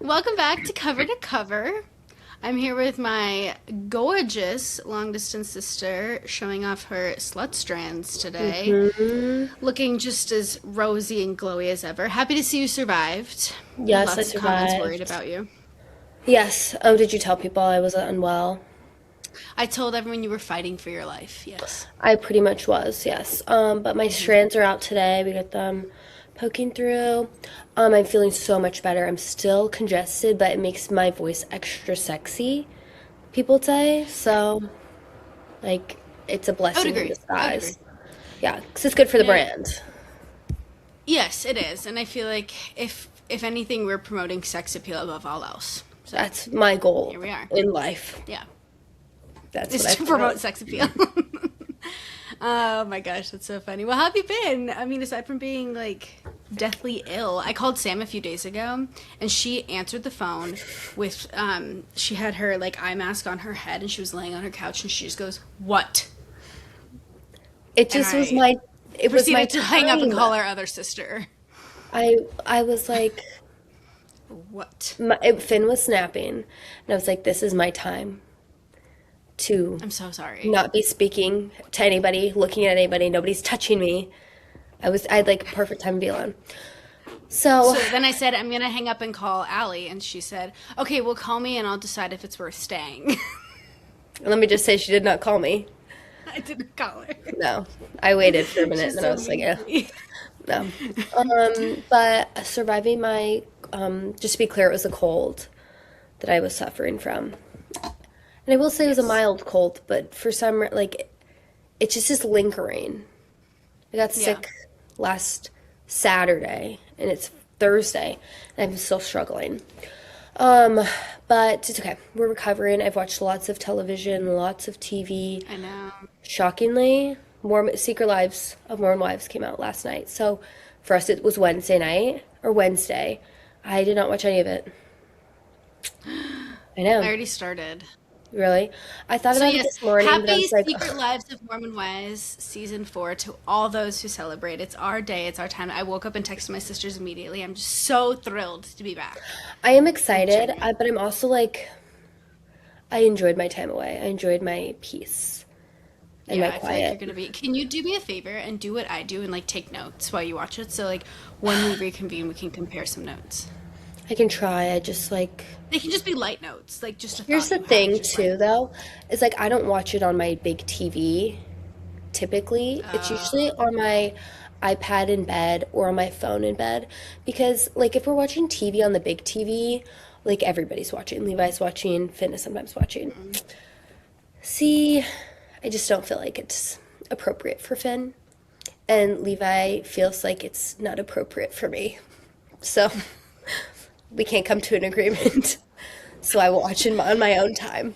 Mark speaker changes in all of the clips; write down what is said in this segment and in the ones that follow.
Speaker 1: Welcome back to Cover to Cover. I'm here with my gorgeous long distance sister showing off her slut strands today,
Speaker 2: Hmm.
Speaker 1: looking just as rosy and glowy as ever. Happy to see you survived.
Speaker 2: Yes, I
Speaker 1: Lots of comments worried
Speaker 2: survived.
Speaker 1: about you.
Speaker 2: Yes. Oh, did you tell people I was unwell?
Speaker 1: I told everyone you were fighting for your life. Yes.
Speaker 2: I pretty much was, yes. But my strands are out today. We got them poking through. I'm feeling so much better. I'm still congested, but it makes my voice extra sexy, people say. So, like, it's a
Speaker 1: I would
Speaker 2: blessing in
Speaker 1: agree. I would agree.
Speaker 2: disguise. Yeah, because it's good for the
Speaker 1: Now,
Speaker 2: brand.
Speaker 1: yes, it is, and I feel like if anything, we're promoting sex appeal above all else. So
Speaker 2: That's my goal
Speaker 1: here we are.
Speaker 2: in life.
Speaker 1: Yeah,
Speaker 2: That's what
Speaker 1: is
Speaker 2: I
Speaker 1: to promote
Speaker 2: promote.
Speaker 1: sex appeal. Oh my gosh, that's so funny. Well, how have you been? I mean, aside from being like deathly ill, I called Sam a few days ago and she answered the phone with she had her like eye mask on her head and she was laying on her couch and she just goes, "What?"
Speaker 2: It
Speaker 1: And
Speaker 2: just was
Speaker 1: I
Speaker 2: my
Speaker 1: proceeded to hang up and
Speaker 2: time.
Speaker 1: call our other sister.
Speaker 2: I was like,
Speaker 1: What?
Speaker 2: Finn was snapping, and I was like, this is my time to
Speaker 1: I'm so sorry.
Speaker 2: not be speaking to anybody, looking at anybody, nobody's touching me. I had like perfect time to be alone. So
Speaker 1: So then I said, I'm going to hang up and call Allie. And she said, okay, well, call me and I'll decide if it's worth staying.
Speaker 2: let me just say she did not call me.
Speaker 1: I didn't call her.
Speaker 2: No, I waited for a minute and
Speaker 1: She's
Speaker 2: then I
Speaker 1: so
Speaker 2: was like,
Speaker 1: mean
Speaker 2: yeah,
Speaker 1: to me.
Speaker 2: no. But surviving my, just to be clear, it was a cold that I was suffering from. And I will say it was a
Speaker 1: Yes.
Speaker 2: mild cold, but for some, like, it just is lingering. I got
Speaker 1: Yeah.
Speaker 2: sick last Saturday, and it's Thursday, and I'm still struggling. Um, but it's okay. We're recovering. I've watched lots of television, lots of TV.
Speaker 1: I know.
Speaker 2: Shockingly, Mormon Secret Lives of Mormon Wives came out last night. So for us, it was Wednesday night or Wednesday. I did not watch any of it. I
Speaker 1: I
Speaker 2: know,
Speaker 1: already started.
Speaker 2: really. I thought
Speaker 1: So,
Speaker 2: about it
Speaker 1: yes,
Speaker 2: this morning, but I
Speaker 1: happy
Speaker 2: was like,
Speaker 1: Secret
Speaker 2: ugh.
Speaker 1: Lives of Mormon Wives season 4 to all those who celebrate. It's our day, it's our time. I woke up and texted my sisters immediately. I'm just so thrilled to be back.
Speaker 2: I am
Speaker 1: Like,
Speaker 2: excited,
Speaker 1: genuine.
Speaker 2: but I'm also like, I enjoyed my time away. I enjoyed my peace and my
Speaker 1: Yeah, I feel like you're
Speaker 2: quiet.
Speaker 1: gonna be. Can you do me a favor and do what I do and like take notes while you watch it? So, like, when we reconvene, we can compare some notes.
Speaker 2: I can try. I just like,
Speaker 1: They can just be light notes, like just a
Speaker 2: here's
Speaker 1: thought
Speaker 2: the
Speaker 1: you had.
Speaker 2: thing
Speaker 1: Just write
Speaker 2: too,
Speaker 1: it down.
Speaker 2: though, is like I don't watch it on my big TV typically. It's usually on my iPad in bed or on my phone in bed because, like, if we're watching TV on the big TV, like everybody's watching. Levi's watching, Finn is sometimes watching. See, I just don't feel like it's appropriate for Finn, and Levi feels like it's not appropriate for me. So we can't come to an agreement. So I will watch it on my own time.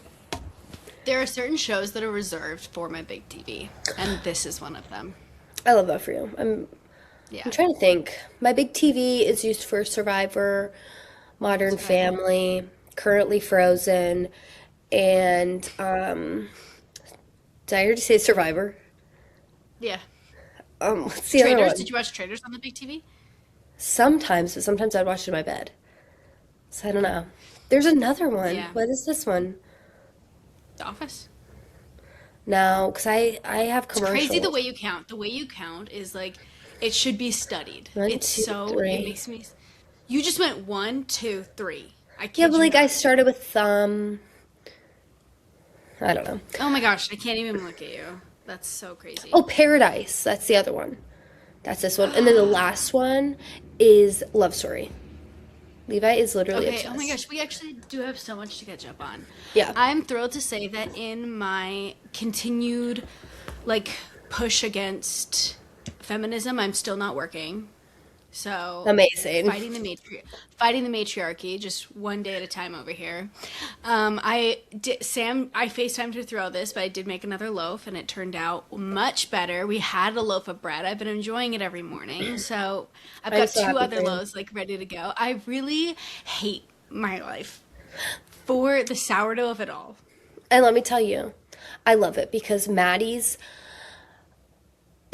Speaker 1: There are certain shows that are reserved for my big TV, and this is one of them.
Speaker 2: I love that for you. I'm
Speaker 1: Yeah,
Speaker 2: trying to think. My big TV is used for Survivor, Modern
Speaker 1: Survivor.
Speaker 2: Family, currently Frozen, and did I already say Survivor?
Speaker 1: Yeah.
Speaker 2: What's the other
Speaker 1: Traders. Did
Speaker 2: one?
Speaker 1: you watch Traders on the big TV?
Speaker 2: Sometimes, but sometimes I'd watch it in my bed. So I don't know. There's another one.
Speaker 1: Yeah.
Speaker 2: What is this one?
Speaker 1: The Office.
Speaker 2: No, because I have
Speaker 1: It's crazy the
Speaker 2: commercials.
Speaker 1: way you count. The way you count is like it should be studied.
Speaker 2: One,
Speaker 1: It's
Speaker 2: two,
Speaker 1: so it
Speaker 2: three.
Speaker 1: makes me. You just went one, two, three. I
Speaker 2: Yeah,
Speaker 1: kid
Speaker 2: but
Speaker 1: you
Speaker 2: like I
Speaker 1: not.
Speaker 2: started with I don't know.
Speaker 1: Oh my gosh, I can't even look at you. That's so
Speaker 2: Oh,
Speaker 1: crazy.
Speaker 2: Paradise. That's the other one. That's this one. And then the last one is Love Story. Levi is literally
Speaker 1: Okay, oh my
Speaker 2: obsessed.
Speaker 1: gosh, we actually do have so much to catch up on.
Speaker 2: Yeah.
Speaker 1: I'm thrilled to say that in my continued like push against feminism, I'm still not working. So
Speaker 2: Amazing.
Speaker 1: fighting the matriarchy, just one day at a time over here. I FaceTimed her through all this, but I did make another loaf, and it turned out much better. We had a loaf of bread. I've been enjoying it every morning, so I've
Speaker 2: I'm
Speaker 1: got
Speaker 2: so
Speaker 1: two
Speaker 2: happy
Speaker 1: other
Speaker 2: for you.
Speaker 1: loaves like ready to go. I really hate my life for the sourdough of it all.
Speaker 2: And let me tell you, I love it because Maddie's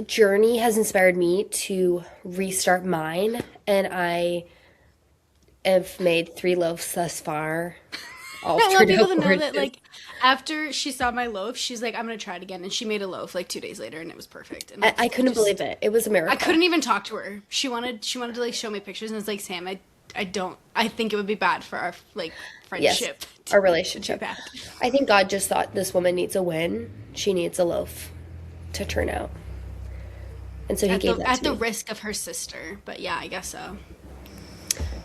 Speaker 2: journey has inspired me to restart mine. And I have made 3 loaves thus far. All
Speaker 1: I want
Speaker 2: turned
Speaker 1: people
Speaker 2: out
Speaker 1: to know that,
Speaker 2: gorgeous.
Speaker 1: like, after she saw my loaf, she's like, I'm gonna try it again. And she made a loaf like 2 days later, and it was perfect. And
Speaker 2: I couldn't believe it. It was a
Speaker 1: I
Speaker 2: miracle.
Speaker 1: couldn't even talk to her. She wanted to like show me pictures, and it's like, Sam, I think it would be bad for our like
Speaker 2: Yes,
Speaker 1: friendship
Speaker 2: our
Speaker 1: to do
Speaker 2: relationship.
Speaker 1: that.
Speaker 2: I think God just thought this woman needs a win. She needs a loaf to turn out. And so he
Speaker 1: At
Speaker 2: gave
Speaker 1: the
Speaker 2: that
Speaker 1: at
Speaker 2: to
Speaker 1: the
Speaker 2: me.
Speaker 1: risk of her sister, but yeah, I guess so.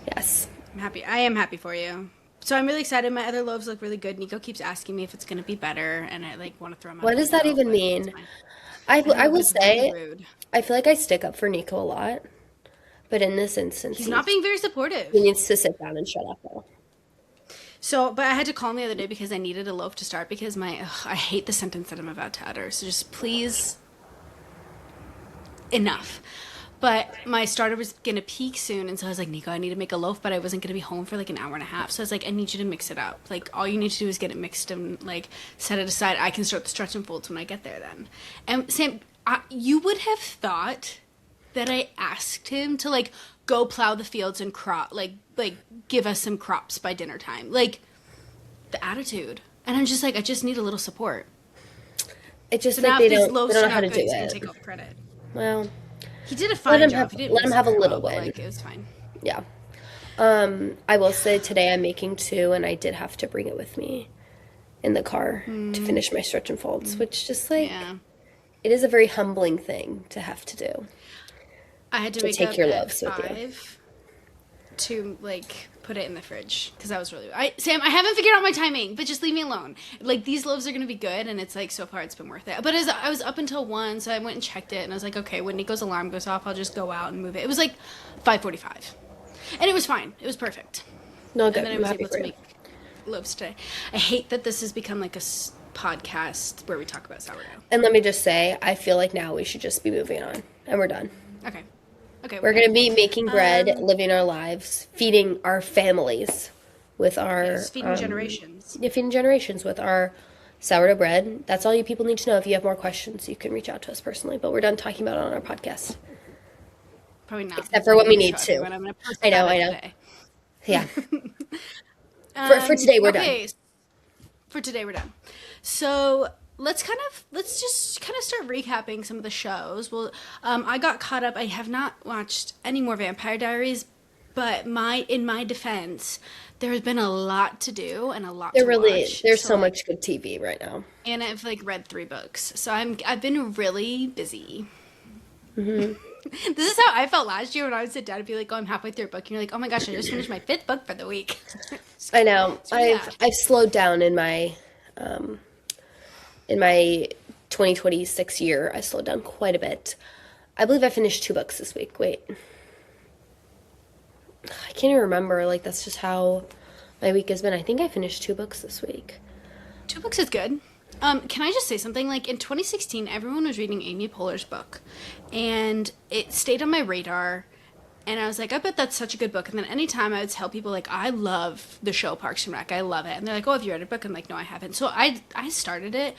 Speaker 2: Yes.
Speaker 1: I'm happy. I am happy for you. So I'm really excited. My other loaves look really good. Nico keeps asking me if it's gonna be better, and I like want to throw him out
Speaker 2: What
Speaker 1: the
Speaker 2: does that
Speaker 1: window,
Speaker 2: even
Speaker 1: but it's
Speaker 2: mean?
Speaker 1: fine.
Speaker 2: I,
Speaker 1: I don't
Speaker 2: I
Speaker 1: know, but
Speaker 2: will
Speaker 1: it's really
Speaker 2: say,
Speaker 1: rude.
Speaker 2: I feel like I stick up for Nico a lot, but in this instance,
Speaker 1: He's not being very supportive.
Speaker 2: he needs to sit down and shut up now.
Speaker 1: So, but I had to call him the other day because I needed a loaf to start because I hate the sentence that I'm about to utter. So just please, enough. But my starter was gonna peak soon, and so I was like, Nico, I need to make a loaf, but I wasn't gonna be home for like an hour and a half. So I was like, I need you to mix it up. Like all you need to do is get it mixed and like set it aside. I can start the stretch and folds when I get there then. And Sam, you would have thought that I asked him to like go plow the fields and crop like give us some crops by dinner time. Like the attitude. And I'm just like, I just need a little support.
Speaker 2: It's just
Speaker 1: So
Speaker 2: like
Speaker 1: now
Speaker 2: they
Speaker 1: if these
Speaker 2: don't, they
Speaker 1: loaves
Speaker 2: don't know
Speaker 1: turn
Speaker 2: how
Speaker 1: out
Speaker 2: to
Speaker 1: good,
Speaker 2: do
Speaker 1: he's gonna
Speaker 2: it.
Speaker 1: take all the credit.
Speaker 2: Well,
Speaker 1: He did a
Speaker 2: let
Speaker 1: fine
Speaker 2: him
Speaker 1: job.
Speaker 2: have
Speaker 1: He didn't
Speaker 2: let him
Speaker 1: mix it
Speaker 2: have a
Speaker 1: very
Speaker 2: little
Speaker 1: well, but
Speaker 2: win.
Speaker 1: like it was fine.
Speaker 2: Yeah. I will say today I'm making 2, and I did have to bring it with me in the car to finish my stretch and folds, which just like
Speaker 1: Yeah.
Speaker 2: it is a very humbling thing to have to do.
Speaker 1: I had to
Speaker 2: To
Speaker 1: wake
Speaker 2: take
Speaker 1: up
Speaker 2: your
Speaker 1: at
Speaker 2: loaves with you.
Speaker 1: 5 to like put it in the fridge because I was really Sam, I haven't figured out my timing, but just leave me alone. Like these loaves are gonna be good, and it's like so far it's been worth it. But as I was up until 1, so I went and checked it, and I was like, okay, when Nico's alarm goes off, I'll just go out and move it. It was like 5:45, and it was fine. It was perfect,
Speaker 2: No,
Speaker 1: and
Speaker 2: good.
Speaker 1: then I
Speaker 2: I'm
Speaker 1: was
Speaker 2: happy
Speaker 1: able
Speaker 2: for
Speaker 1: to
Speaker 2: you.
Speaker 1: make loaves today. I hate that this has become like a podcast where we talk about sourdough.
Speaker 2: And let me just say, I feel like now we should just be moving on, and we're done.
Speaker 1: Okay, okay,
Speaker 2: We're
Speaker 1: we're
Speaker 2: gonna
Speaker 1: done.
Speaker 2: be making bread, living our lives, feeding our families with our
Speaker 1: Yes, feeding generations.
Speaker 2: yeah, feeding generations with our sourdough bread. That's all you people need to know. If you have more questions, you can reach out to us personally. But we're done talking about it on our podcast.
Speaker 1: Probably not.
Speaker 2: Except for when we
Speaker 1: I'm gonna
Speaker 2: need
Speaker 1: show
Speaker 2: to.
Speaker 1: everyone. I'm gonna post
Speaker 2: I know,
Speaker 1: about
Speaker 2: I
Speaker 1: it
Speaker 2: know.
Speaker 1: today.
Speaker 2: Yeah. For today, we're done.
Speaker 1: Okay, for today we're done. So let's just kind of start recapping some of the shows. Well, I got caught up. I have not watched any more Vampire Diaries, but in my defense, there has been a lot to do and a lot
Speaker 2: There
Speaker 1: to
Speaker 2: really,
Speaker 1: watch.
Speaker 2: there's so
Speaker 1: like,
Speaker 2: much good TV right now.
Speaker 1: and I've like read 3 books, so I've been really busy. This is how I felt last year when I would sit down and be like, "Oh, I'm halfway through a book," and you're like, "Oh my gosh, I just finished my 5th book for the week."
Speaker 2: I know.
Speaker 1: really
Speaker 2: I've slowed down in my 2026 year. I slowed down quite a bit. I believe I finished 2 books this week. Wait. I can't even remember. Like that's just how my week has been. I think I finished 2 books this week.
Speaker 1: 2 books is good. Can I just say something? Like in 2016, everyone was reading Amy Poehler's book, and it stayed on my radar. And I was like, I bet that's such a good book. And then anytime I would tell people, like, I love the show Parks and Rec, I love it. And they're like, oh, have you read a book? I'm like, no, I haven't. So I started it.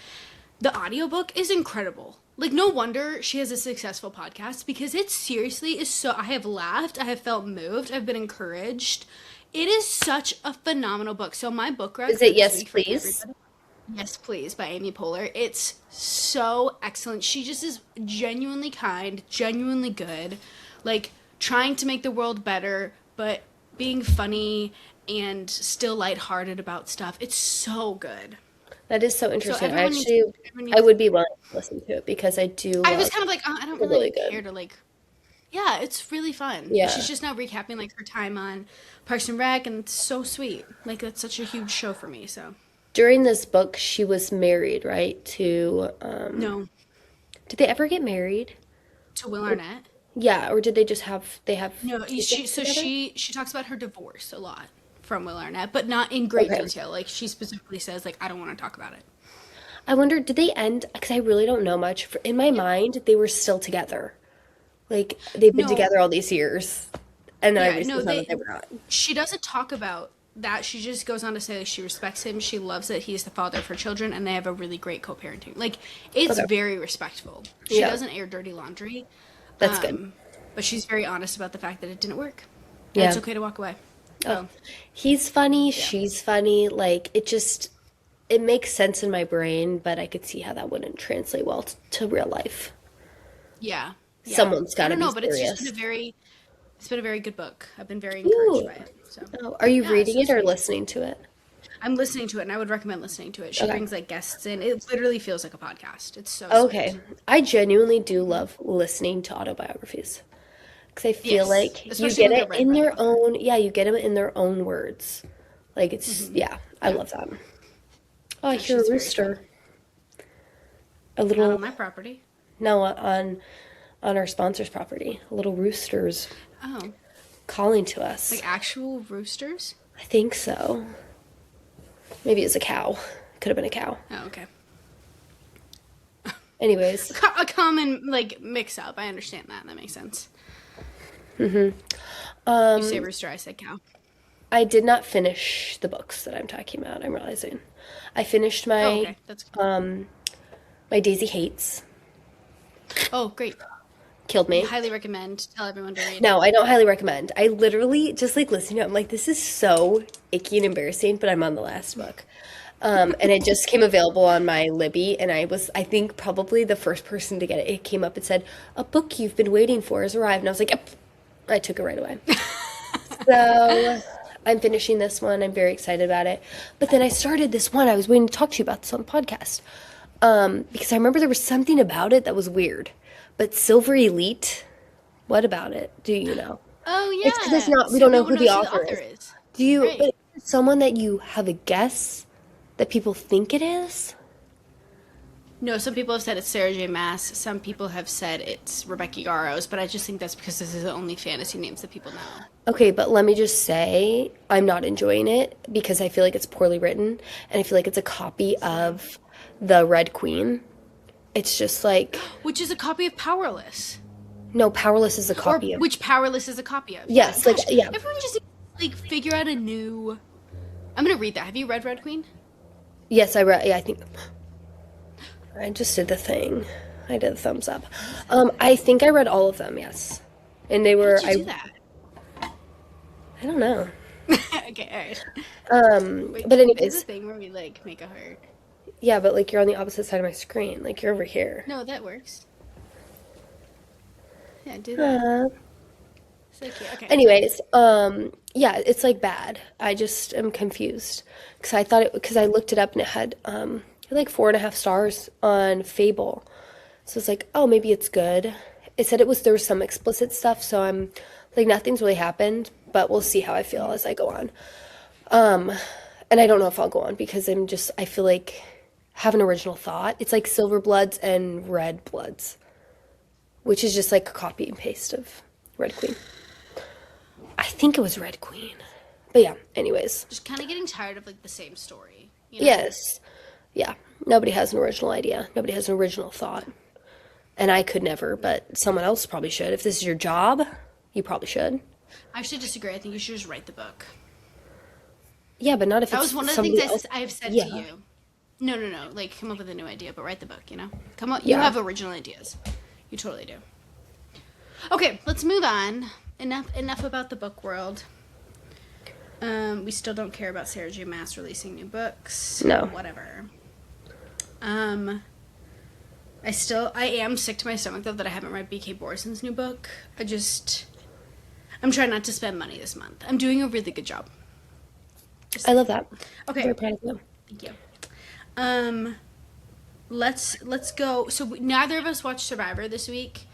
Speaker 1: The audiobook is incredible. Like, no wonder she has a successful podcast because it seriously is so. I have laughed, I have felt moved, I've been encouraged. It is such a phenomenal book. So my book rec
Speaker 2: Is it
Speaker 1: for this
Speaker 2: Yes,
Speaker 1: week for
Speaker 2: Please?
Speaker 1: everybody- Yes, Please by Amy Poehler. It's so excellent. She just is genuinely kind, genuinely good, like trying to make the world better, but being funny and still lighthearted about stuff. It's so good.
Speaker 2: That is so
Speaker 1: So
Speaker 2: interesting.
Speaker 1: everyone
Speaker 2: I would be willing to listen to it because I do
Speaker 1: I was
Speaker 2: love
Speaker 1: kind of like, oh, I don't
Speaker 2: They're
Speaker 1: really
Speaker 2: really good.
Speaker 1: care to like. Yeah, it's really fun.
Speaker 2: Yeah.
Speaker 1: She's just now recapping like her time on Parks and Rec, and it's so sweet. Like that's such a huge show for me. So
Speaker 2: During this book, she was married, right? To
Speaker 1: no,
Speaker 2: did they ever get married?
Speaker 1: to Will Arnett.
Speaker 2: Yeah, or did they just have
Speaker 1: No,
Speaker 2: kids together?
Speaker 1: she talks about her divorce a lot from Will Arnett, but not in great
Speaker 2: Okay.
Speaker 1: detail. Like she specifically says, like I don't want to talk about it.
Speaker 2: I wonder, did they end? Because I really don't know much. In my mind, they were still together. Like they've been
Speaker 1: No.
Speaker 2: together all these years, and then I
Speaker 1: Yeah,
Speaker 2: just
Speaker 1: no,
Speaker 2: found
Speaker 1: they.
Speaker 2: that they were not.
Speaker 1: She doesn't talk about that. She just goes on to say like, she respects him. She loves that he's the father of her children, and they have a really great co-parenting. Like it's
Speaker 2: Okay.
Speaker 1: very respectful. She
Speaker 2: Yeah.
Speaker 1: doesn't air dirty laundry.
Speaker 2: That's good.
Speaker 1: But she's very honest about the fact that it didn't work. And
Speaker 2: Yeah.
Speaker 1: it's okay to walk away.
Speaker 2: Oh,
Speaker 1: Oh,
Speaker 2: he's funny,
Speaker 1: yeah.
Speaker 2: she's funny. Like it makes sense in my brain, but I could see how that wouldn't translate well to real life.
Speaker 1: Yeah. Yeah.
Speaker 2: Someone's
Speaker 1: I
Speaker 2: got to
Speaker 1: don't
Speaker 2: be
Speaker 1: know, but
Speaker 2: serious.
Speaker 1: it's been a very good book. I've been very encouraged
Speaker 2: Ooh.
Speaker 1: by it. So,
Speaker 2: Oh, are you
Speaker 1: yeah, it's
Speaker 2: reading
Speaker 1: so
Speaker 2: it or
Speaker 1: sweet.
Speaker 2: listening to it?
Speaker 1: I'm listening to it and I would recommend listening to it. She
Speaker 2: Okay.
Speaker 1: brings like guests in. It literally feels like a podcast. It's so
Speaker 2: Okay.
Speaker 1: sweet.
Speaker 2: I genuinely do love listening to autobiographies because I feel
Speaker 1: Yes,
Speaker 2: like you
Speaker 1: especially
Speaker 2: get
Speaker 1: when they're
Speaker 2: it
Speaker 1: read
Speaker 2: in
Speaker 1: by the
Speaker 2: their
Speaker 1: author.
Speaker 2: own, yeah, you get them in their own words. Like yeah, I
Speaker 1: Yeah.
Speaker 2: love that. Oh, I
Speaker 1: Yeah,
Speaker 2: hear a
Speaker 1: she's very fun.
Speaker 2: rooster. A
Speaker 1: Not
Speaker 2: little,
Speaker 1: on my property.
Speaker 2: no, on our sponsor's property. A little rooster's
Speaker 1: Oh,
Speaker 2: calling to us.
Speaker 1: like actual roosters?
Speaker 2: I think so. Maybe it's a cow. Could have been a cow.
Speaker 1: Oh, okay.
Speaker 2: Anyways,
Speaker 1: A common like mix up. I understand that. That makes sense. You say
Speaker 2: um,
Speaker 1: rooster, I say cow.
Speaker 2: I did not finish the books that I'm talking about, I'm realizing. I finished
Speaker 1: Oh,
Speaker 2: my
Speaker 1: okay. That's
Speaker 2: um my Daisy Hates.
Speaker 1: Oh, great.
Speaker 2: Killed me.
Speaker 1: Highly recommend. Tell everyone to read.
Speaker 2: No, I don't highly recommend. I literally just like listening to it. I'm like, this is so icky and embarrassing, but I'm on the last book. And it just came available on my Libby, and I think, probably the first person to get it. It came up and said, "A book you've been waiting for has arrived." And I was like, yep. I took it right away. So I'm finishing this one. I'm very excited about it. But then I started this one. I was waiting to talk to you about this on the podcast. Because I remember there was something about it that was weird. But Silver Elite, what about it? Do you know?
Speaker 1: Oh
Speaker 2: It's because it's
Speaker 1: yeah.
Speaker 2: not, we
Speaker 1: So
Speaker 2: don't know
Speaker 1: no one
Speaker 2: who the
Speaker 1: knows who the
Speaker 2: author
Speaker 1: author
Speaker 2: is.
Speaker 1: is.
Speaker 2: Do you,
Speaker 1: Right.
Speaker 2: but is it someone that you have a guess that people think it is?
Speaker 1: No, some people have said it's Sarah J. Maas. Some people have said it's Rebecca Yarros, but I just think that's because this is the only fantasy names that people know.
Speaker 2: Okay, but let me just say, I'm not enjoying it because I feel like it's poorly written and I feel like it's a copy of The Red Queen. It's just like,
Speaker 1: Which is a copy of Powerless.
Speaker 2: no, Powerless is a
Speaker 1: Or
Speaker 2: copy of.
Speaker 1: which Powerless is a copy of. Yeah,
Speaker 2: Yes, like,
Speaker 1: gosh.
Speaker 2: yeah.
Speaker 1: Everyone just like figure out a new. I'm gonna read that. Have you read Red Queen?
Speaker 2: Yes, I read, yeah, I think. I just did the thing. I did the thumbs up. I think I read all of them, yes. And they
Speaker 1: How
Speaker 2: were,
Speaker 1: did you do that?
Speaker 2: I don't know.
Speaker 1: Okay, alright. Wait,
Speaker 2: But
Speaker 1: can we do the
Speaker 2: anyways,
Speaker 1: thing where we like make a heart?
Speaker 2: yeah, but like you're on the opposite side of my screen. Like you're over here.
Speaker 1: No, that works. Yeah, do that.
Speaker 2: Uh,
Speaker 1: So cute. Okay, sorry.
Speaker 2: anyways, yeah, it's like bad. I just am confused because I thought because I looked it up and it had like 4.5 stars on Fable. So it's like, oh, maybe it's good. It said there was some explicit stuff, so I'm like nothing's really happened, but we'll see how I feel as I go on. Um, and I don't know if I'll go on because I feel like I have an original thought. It's like Silver Bloods and Red Bloods, which is just like a copy and paste of Red Queen. I think it was Red Queen. But yeah, anyways.
Speaker 1: Just kind of getting tired of like the same story, you know?
Speaker 2: Yes. Yeah. Nobody has an original idea. Nobody has an original thought. And I could never, but someone else probably should. If this is your job, you probably should.
Speaker 1: I actually disagree. I think you should just write the book.
Speaker 2: Yeah, but not if
Speaker 1: That was
Speaker 2: it's
Speaker 1: one of the things
Speaker 2: somebody else.
Speaker 1: I have said to
Speaker 2: Yeah.
Speaker 1: you. No, no, no. Like, come up with a new idea, but write the book, you know? Come on. You
Speaker 2: Yeah.
Speaker 1: have original ideas. You totally do. Okay, let's move on. Enough about the book world. We still don't care about Sarah J. Maas releasing new books.
Speaker 2: No.
Speaker 1: Whatever. I am sick to my stomach, though, that I haven't read B.K. Borison's new book. I'm trying not to spend money this month. I'm doing a really good job. Just,
Speaker 2: I love that. I'm
Speaker 1: okay.
Speaker 2: very proud of you.
Speaker 1: Thank you. Let's go. So neither of us watched Survivor this week.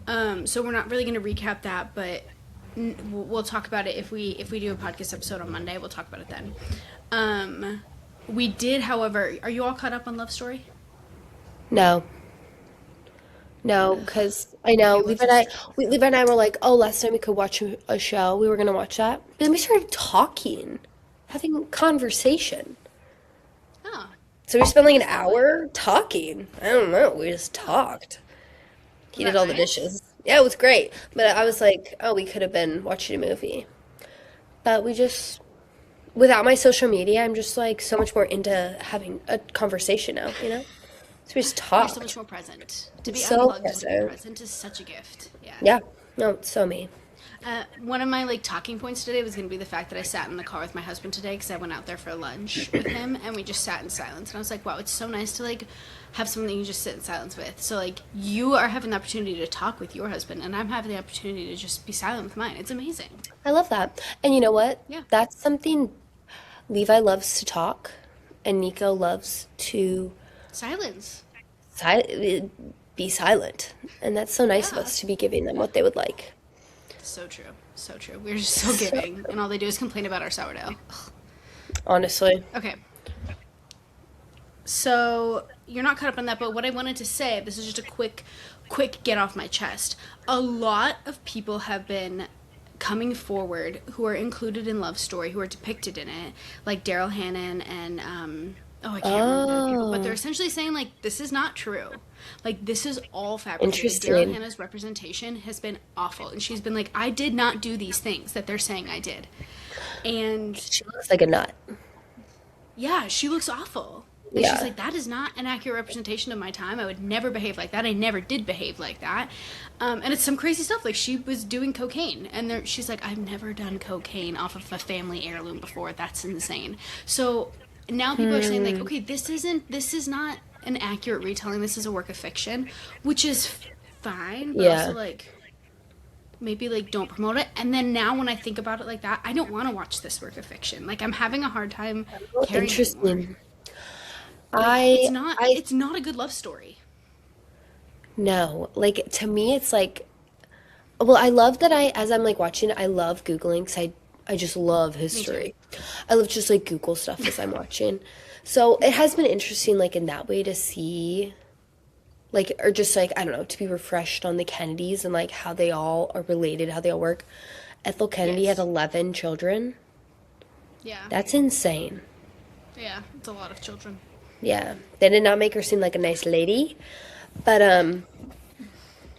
Speaker 1: So we're not really going to recap that, but we'll talk about it if we do a podcast episode on Monday. We'll talk about it then. We did, however. Are you all caught up on Love Story?
Speaker 2: No. No, because I know
Speaker 1: Okay,
Speaker 2: Levi and I were like, oh, last time we could watch a show, we were gonna watch that. But then we started talking, having conversation.
Speaker 1: Oh,
Speaker 2: So we spent like an hour talking. I don't know. We just talked. He
Speaker 1: was
Speaker 2: did
Speaker 1: that
Speaker 2: all the
Speaker 1: nice?
Speaker 2: dishes. Yeah, it was great. But I was like, oh, we could have been watching a movie. But without my social media, I'm just like so much more into having a conversation now, you know? So we just
Speaker 1: you're so much
Speaker 2: talked.
Speaker 1: more present. To be
Speaker 2: So
Speaker 1: unplugged and to be
Speaker 2: present.
Speaker 1: present is such a gift. Yeah.
Speaker 2: Yeah. No, it's so me.
Speaker 1: One of my like talking points today was going to be the fact that I sat in the car with my husband today because I went out there for lunch with him, and we just sat in silence. And I was like, wow, it's so nice to like have someone that you can just sit in silence with. So like you are having the opportunity to talk with your husband, and I'm having the opportunity to just be silent with mine. It's amazing.
Speaker 2: I love that. And you know what?
Speaker 1: Yeah.
Speaker 2: That's something Levi loves to talk, and Nico loves to
Speaker 1: Silence.
Speaker 2: be silent. And that's so nice of
Speaker 1: Yeah.
Speaker 2: us to be giving them what they would like.
Speaker 1: So true. So true. We're just so giving, and all they do is complain about our sourdough.
Speaker 2: Honestly.
Speaker 1: Okay. So you're not caught up on that, but what I wanted to say, this is just a quick get off my chest. A lot of people have been coming forward who are included in Love Story, who are depicted in it, like Daryl Hannon and I can't remember the other people, but they're
Speaker 2: Oh,
Speaker 1: essentially saying like this is not true. Like this is all fabricated. Daryl
Speaker 2: interesting.
Speaker 1: Hannah's representation has been awful, and she's been like, I did not do these things that they're saying I did. And
Speaker 2: She looks like a nut.
Speaker 1: yeah, she looks awful. And she's
Speaker 2: Yeah.
Speaker 1: like, that is not an accurate representation of my time. I would never behave like that. I never did behave like that. And it's some crazy stuff. Like, she was doing cocaine. And she's like, I've never done cocaine off of a family heirloom before. That's insane. So now people are saying, like, okay, this is not an accurate retelling. This is a work of fiction, which is fine. But also,
Speaker 2: Yeah.
Speaker 1: like, maybe like don't promote it. And then now when I think about it like that, I don't want to watch this work of fiction. Like, I'm having a hard time
Speaker 2: Oh,
Speaker 1: caring anymore.
Speaker 2: interesting.
Speaker 1: Like,
Speaker 2: I I
Speaker 1: it's not a good love story.
Speaker 2: no. Like to me it's like well, I love that as I'm like watching it, I love Googling because I just love
Speaker 1: Me too.
Speaker 2: history. I love just like Google stuff as I'm watching. So it has been interesting like in that way to see like or just like I don't know, to be refreshed on the Kennedys and like how they all are related, how they all work. Ethel Kennedy had
Speaker 1: Yes.
Speaker 2: 11 children.
Speaker 1: Yeah.
Speaker 2: That's insane.
Speaker 1: Yeah. It's a lot of children.
Speaker 2: Yeah. They did not make her seem like a nice lady. But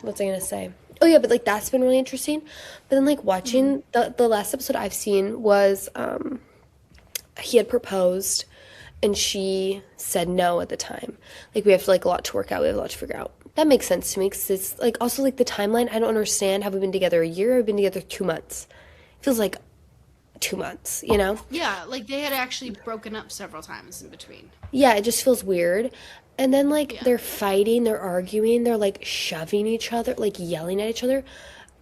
Speaker 2: what's I gonna say? Oh yeah, but like that's been really interesting. But then like watching the last episode I've seen was he had proposed and she said no at the time. Like we have like a lot to work out, we have a lot to figure out. That makes sense to me because it's like also like the timeline. I don't understand. Have we been together a year or have we been together 2 months? Feels like 2 months, you know?
Speaker 1: Yeah. Like they had actually broken up several times in between.
Speaker 2: Yeah, it just feels weird. And then like
Speaker 1: Yeah.
Speaker 2: they're fighting, they're arguing, they're like shoving each other, like yelling at each other.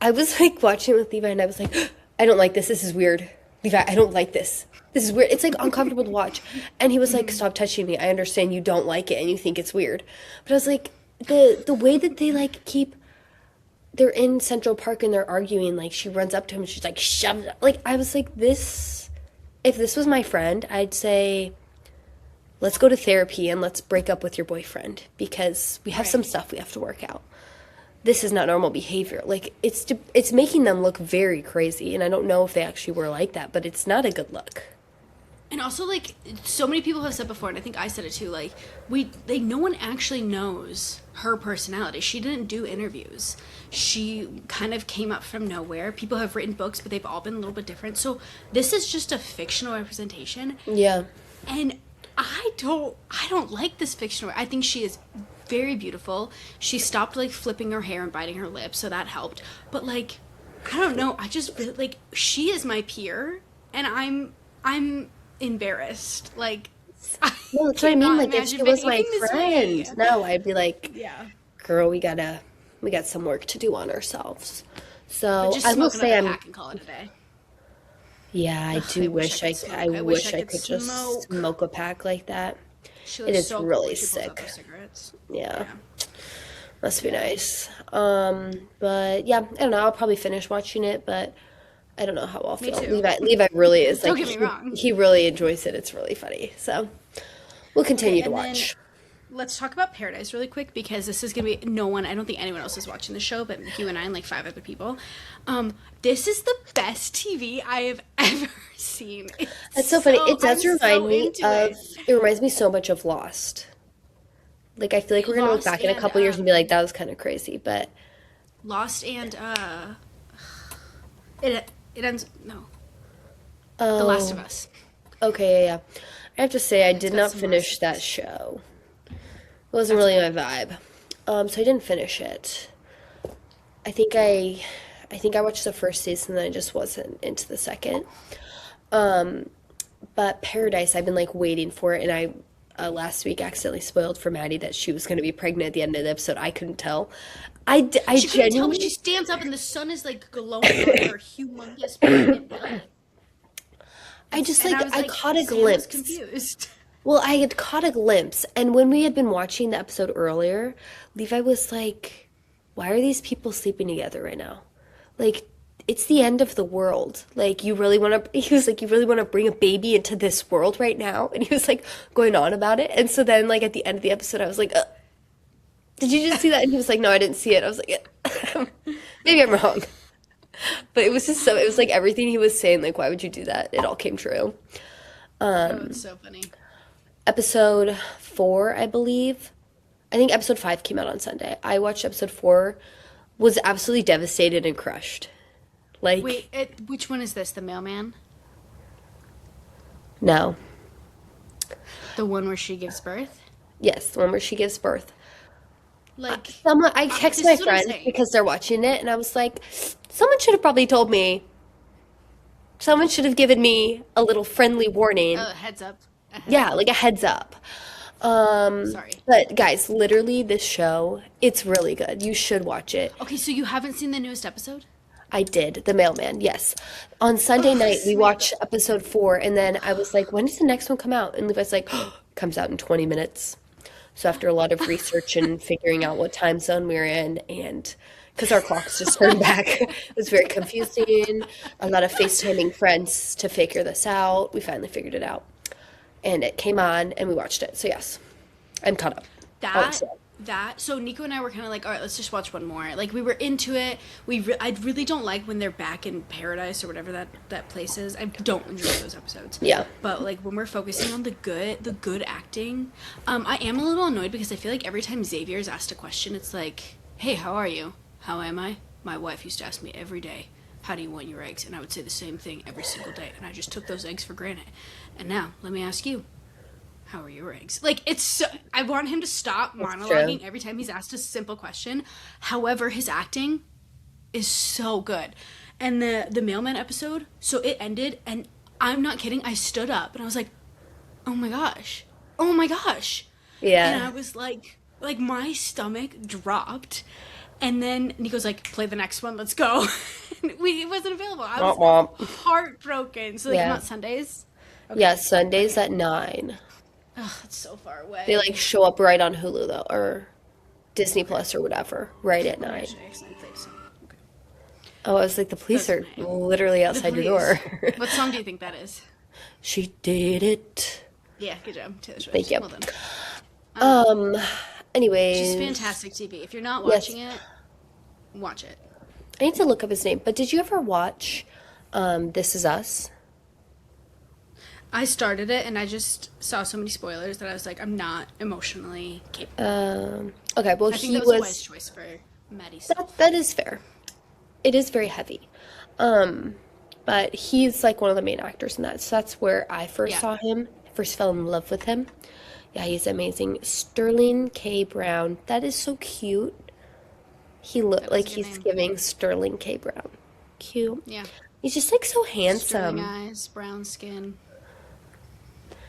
Speaker 2: I was like watching it with Levi and I was like, I don't like this. This is weird. Levi, I don't like this. This is weird. It's like uncomfortable to watch. And he was like, stop touching me. I understand you don't like it and you think it's weird. But I was like, the way that they like keep they're in Central Park and they're arguing, like she runs up to him and she's like, shove it. Like I was like, this if this was my friend, I'd say let's go to therapy and let's break up with your boyfriend because we have some
Speaker 1: Right.
Speaker 2: stuff we have to work out. This is not normal behavior. Like it's making them look very crazy, and I don't know if they actually were like that, but it's not a good look.
Speaker 1: And also, like, so many people have said before, and I think I said it too, like, no one actually knows her personality. She didn't do interviews. She kind of came up from nowhere. People have written books, but they've all been a little bit different. So this is just a fictional representation.
Speaker 2: Yeah.
Speaker 1: And I don't like this fictional. I think she is very beautiful. She stopped like flipping her hair and biting her lips, so that helped. But like, I don't know. I just really, like she is my peer, and I'm embarrassed. Like, I
Speaker 2: No, that's what I mean.
Speaker 1: cannot
Speaker 2: Like if she
Speaker 1: imagine
Speaker 2: was my
Speaker 1: behaving this way.
Speaker 2: friend, no, I'd be like,
Speaker 1: Yeah.
Speaker 2: girl, we got some work to do on ourselves.
Speaker 1: But
Speaker 2: So
Speaker 1: just
Speaker 2: I will
Speaker 1: smoke
Speaker 2: say
Speaker 1: another
Speaker 2: I'm
Speaker 1: pack and call it a day.
Speaker 2: yeah, I
Speaker 1: I
Speaker 2: do
Speaker 1: wish I
Speaker 2: wish
Speaker 1: could smoke.
Speaker 2: I
Speaker 1: I wish I
Speaker 2: wish I
Speaker 1: could
Speaker 2: could just
Speaker 1: smoke.
Speaker 2: smoke a pack like that.
Speaker 1: She
Speaker 2: It
Speaker 1: looks
Speaker 2: is
Speaker 1: so cool
Speaker 2: really
Speaker 1: when she pulls out
Speaker 2: sick.
Speaker 1: those cigarettes.
Speaker 2: Yeah.
Speaker 1: Yeah.
Speaker 2: Must be nice. But yeah, I don't know. I'll probably finish watching it, but I don't know how I'll
Speaker 1: Me
Speaker 2: feel.
Speaker 1: too.
Speaker 2: Levi really is
Speaker 1: Don't
Speaker 2: like
Speaker 1: get me wrong.
Speaker 2: he really enjoys it. It's really funny. So we'll
Speaker 1: Okay,
Speaker 2: continue to
Speaker 1: and then
Speaker 2: watch.
Speaker 1: let's talk about Paradise really quick because this is gonna be no one. I don't think anyone else is watching the show, but you and I and like 5 other people. This is the best TV I have ever seen.
Speaker 2: That's so funny. It
Speaker 1: I'm
Speaker 2: does remind
Speaker 1: so
Speaker 2: me
Speaker 1: into
Speaker 2: of
Speaker 1: it.
Speaker 2: it reminds me so much of Lost. Like I feel like we're gonna look
Speaker 1: Lost
Speaker 2: back in a
Speaker 1: and
Speaker 2: couple years and be like, that was kind of crazy. But
Speaker 1: Lost and it ends no The Last of
Speaker 2: oh,
Speaker 1: Us.
Speaker 2: okay, yeah, yeah. I have to say I
Speaker 1: It's
Speaker 2: did
Speaker 1: got
Speaker 2: not
Speaker 1: some
Speaker 2: finish that
Speaker 1: lessons.
Speaker 2: show. It wasn't
Speaker 1: That's
Speaker 2: really
Speaker 1: okay.
Speaker 2: my vibe. So I didn't finish it. I think I I think I watched the first season, then I just wasn't into the second. But Paradise, I've been like waiting for it, and I last week accidentally spoiled for Maddie that she was going to be pregnant at the end of the episode. I couldn't tell. I
Speaker 1: She couldn't tell, but she
Speaker 2: genuinely,
Speaker 1: stands up and the sun is like glowing on her humongous pregnant belly.
Speaker 2: I just
Speaker 1: And
Speaker 2: like,
Speaker 1: I was
Speaker 2: I
Speaker 1: like,
Speaker 2: caught a
Speaker 1: Sam was
Speaker 2: glimpse.
Speaker 1: confused.
Speaker 2: Well, I had caught a glimpse, and when we had been watching the episode earlier, Levi was like, "Why are these people sleeping together right now? Like, it's the end of the world. Like, you really want to," he was like, "You really want to bring a baby into this world right now?" And he was like going on about it. And so then, like, at the end of the episode, I was like, "Did you just see that?" And he was like, "No, I didn't see it." I was like, "Maybe I'm wrong." But it was just so, it was like everything he was saying, like, why would you do that? It all came true.
Speaker 1: Oh, it's so funny.
Speaker 2: Episode 4, I believe. I think episode 5 came out on Sunday. I watched episode 4, was absolutely devastated and crushed. Like,
Speaker 1: Wait, which one is this? The mailman?
Speaker 2: no.
Speaker 1: The one where she gives birth?
Speaker 2: Yes, the one where she gives birth.
Speaker 1: Like,
Speaker 2: I text
Speaker 1: this
Speaker 2: my
Speaker 1: is what I'm
Speaker 2: friends
Speaker 1: saying.
Speaker 2: because they're watching it, and I was like, someone should have probably told me. Someone should have given me a little friendly warning.
Speaker 1: Heads up. A heads
Speaker 2: Yeah,
Speaker 1: up.
Speaker 2: like a heads up.
Speaker 1: Sorry.
Speaker 2: But guys, literally this show, it's really good. You should watch it.
Speaker 1: Okay, so you haven't seen the newest episode?
Speaker 2: I did, The Mailman, yes. On Sunday night, we
Speaker 1: Sweet.
Speaker 2: watched episode 4, and then I was like, when does the next one come out? And Levi's like, comes out in 20 minutes. So after a lot of research and figuring out what time zone we were in, and because our clocks just turned back, it was very confusing. A lot of FaceTiming friends to figure this out. We finally figured it out. And it came on, and we watched it. So yes, I'm caught up.
Speaker 1: That
Speaker 2: Also,
Speaker 1: so Nico and I were kind of like, all right, let's just watch one more. Like we were into it. I really don't like when they're back in paradise or whatever that place is. I don't enjoy those episodes.
Speaker 2: yeah.
Speaker 1: But like when we're focusing on the good acting, I am a little annoyed because I feel like every time Xavier is asked a question, it's like, hey, how are you? How am I? My wife used to ask me every day, how do you want your eggs? And I would say the same thing every single day, and I just took those eggs for granted. And now let me ask you, how are your eggs? Like, it's so, I want him to stop
Speaker 2: True.
Speaker 1: monologuing every time he's asked a simple question. However, his acting is so good. And the mailman episode, so it ended, and I'm not kidding, I stood up and I was like, oh my gosh, oh my gosh. And I
Speaker 2: Yeah.
Speaker 1: was like my stomach dropped. And then Nico's like, play the next one, let's go. And it wasn't available. I
Speaker 2: Womp
Speaker 1: was
Speaker 2: womp.
Speaker 1: heartbroken. So they come
Speaker 2: Yeah.
Speaker 1: out Sundays.
Speaker 2: Yeah, Sundays at 9.
Speaker 1: Oh, it's so far
Speaker 2: They
Speaker 1: away.
Speaker 2: like show up right on Hulu though, or Disney Plus or whatever, right at 9.
Speaker 1: Actually, excellent place. Okay.
Speaker 2: Oh, I was like, the police
Speaker 1: That's
Speaker 2: are
Speaker 1: nice.
Speaker 2: literally
Speaker 1: The
Speaker 2: outside your door.
Speaker 1: Police. What song do you think that is?
Speaker 2: She did it.
Speaker 1: Yeah, good job, Taylor Swift.
Speaker 2: Thank you.
Speaker 1: Well done.
Speaker 2: Um,
Speaker 1: She's
Speaker 2: anyways,
Speaker 1: fantastic TV. If you're not
Speaker 2: yes,
Speaker 1: watching it, watch it.
Speaker 2: I need to look up his name. But did you ever watch This Is Us?
Speaker 1: I started it and I just saw so many spoilers that I was like, I'm not emotionally capable.
Speaker 2: Okay, well
Speaker 1: I think
Speaker 2: he
Speaker 1: that was a wise
Speaker 2: was
Speaker 1: choice for Maddie's
Speaker 2: that
Speaker 1: self.
Speaker 2: that is fair. It is very heavy. Um, but he's like one of the main actors in that. So that's where I first
Speaker 1: Yeah,
Speaker 2: saw him. I first fell in love with him. Yeah, he's amazing. Sterling K. Brown. That is so cute. He look
Speaker 1: that is
Speaker 2: like
Speaker 1: a good
Speaker 2: he's
Speaker 1: name.
Speaker 2: giving Sterling K. Brown. Cute.
Speaker 1: Yeah.
Speaker 2: He's just like so
Speaker 1: Sterling
Speaker 2: handsome.
Speaker 1: eyes, brown skin.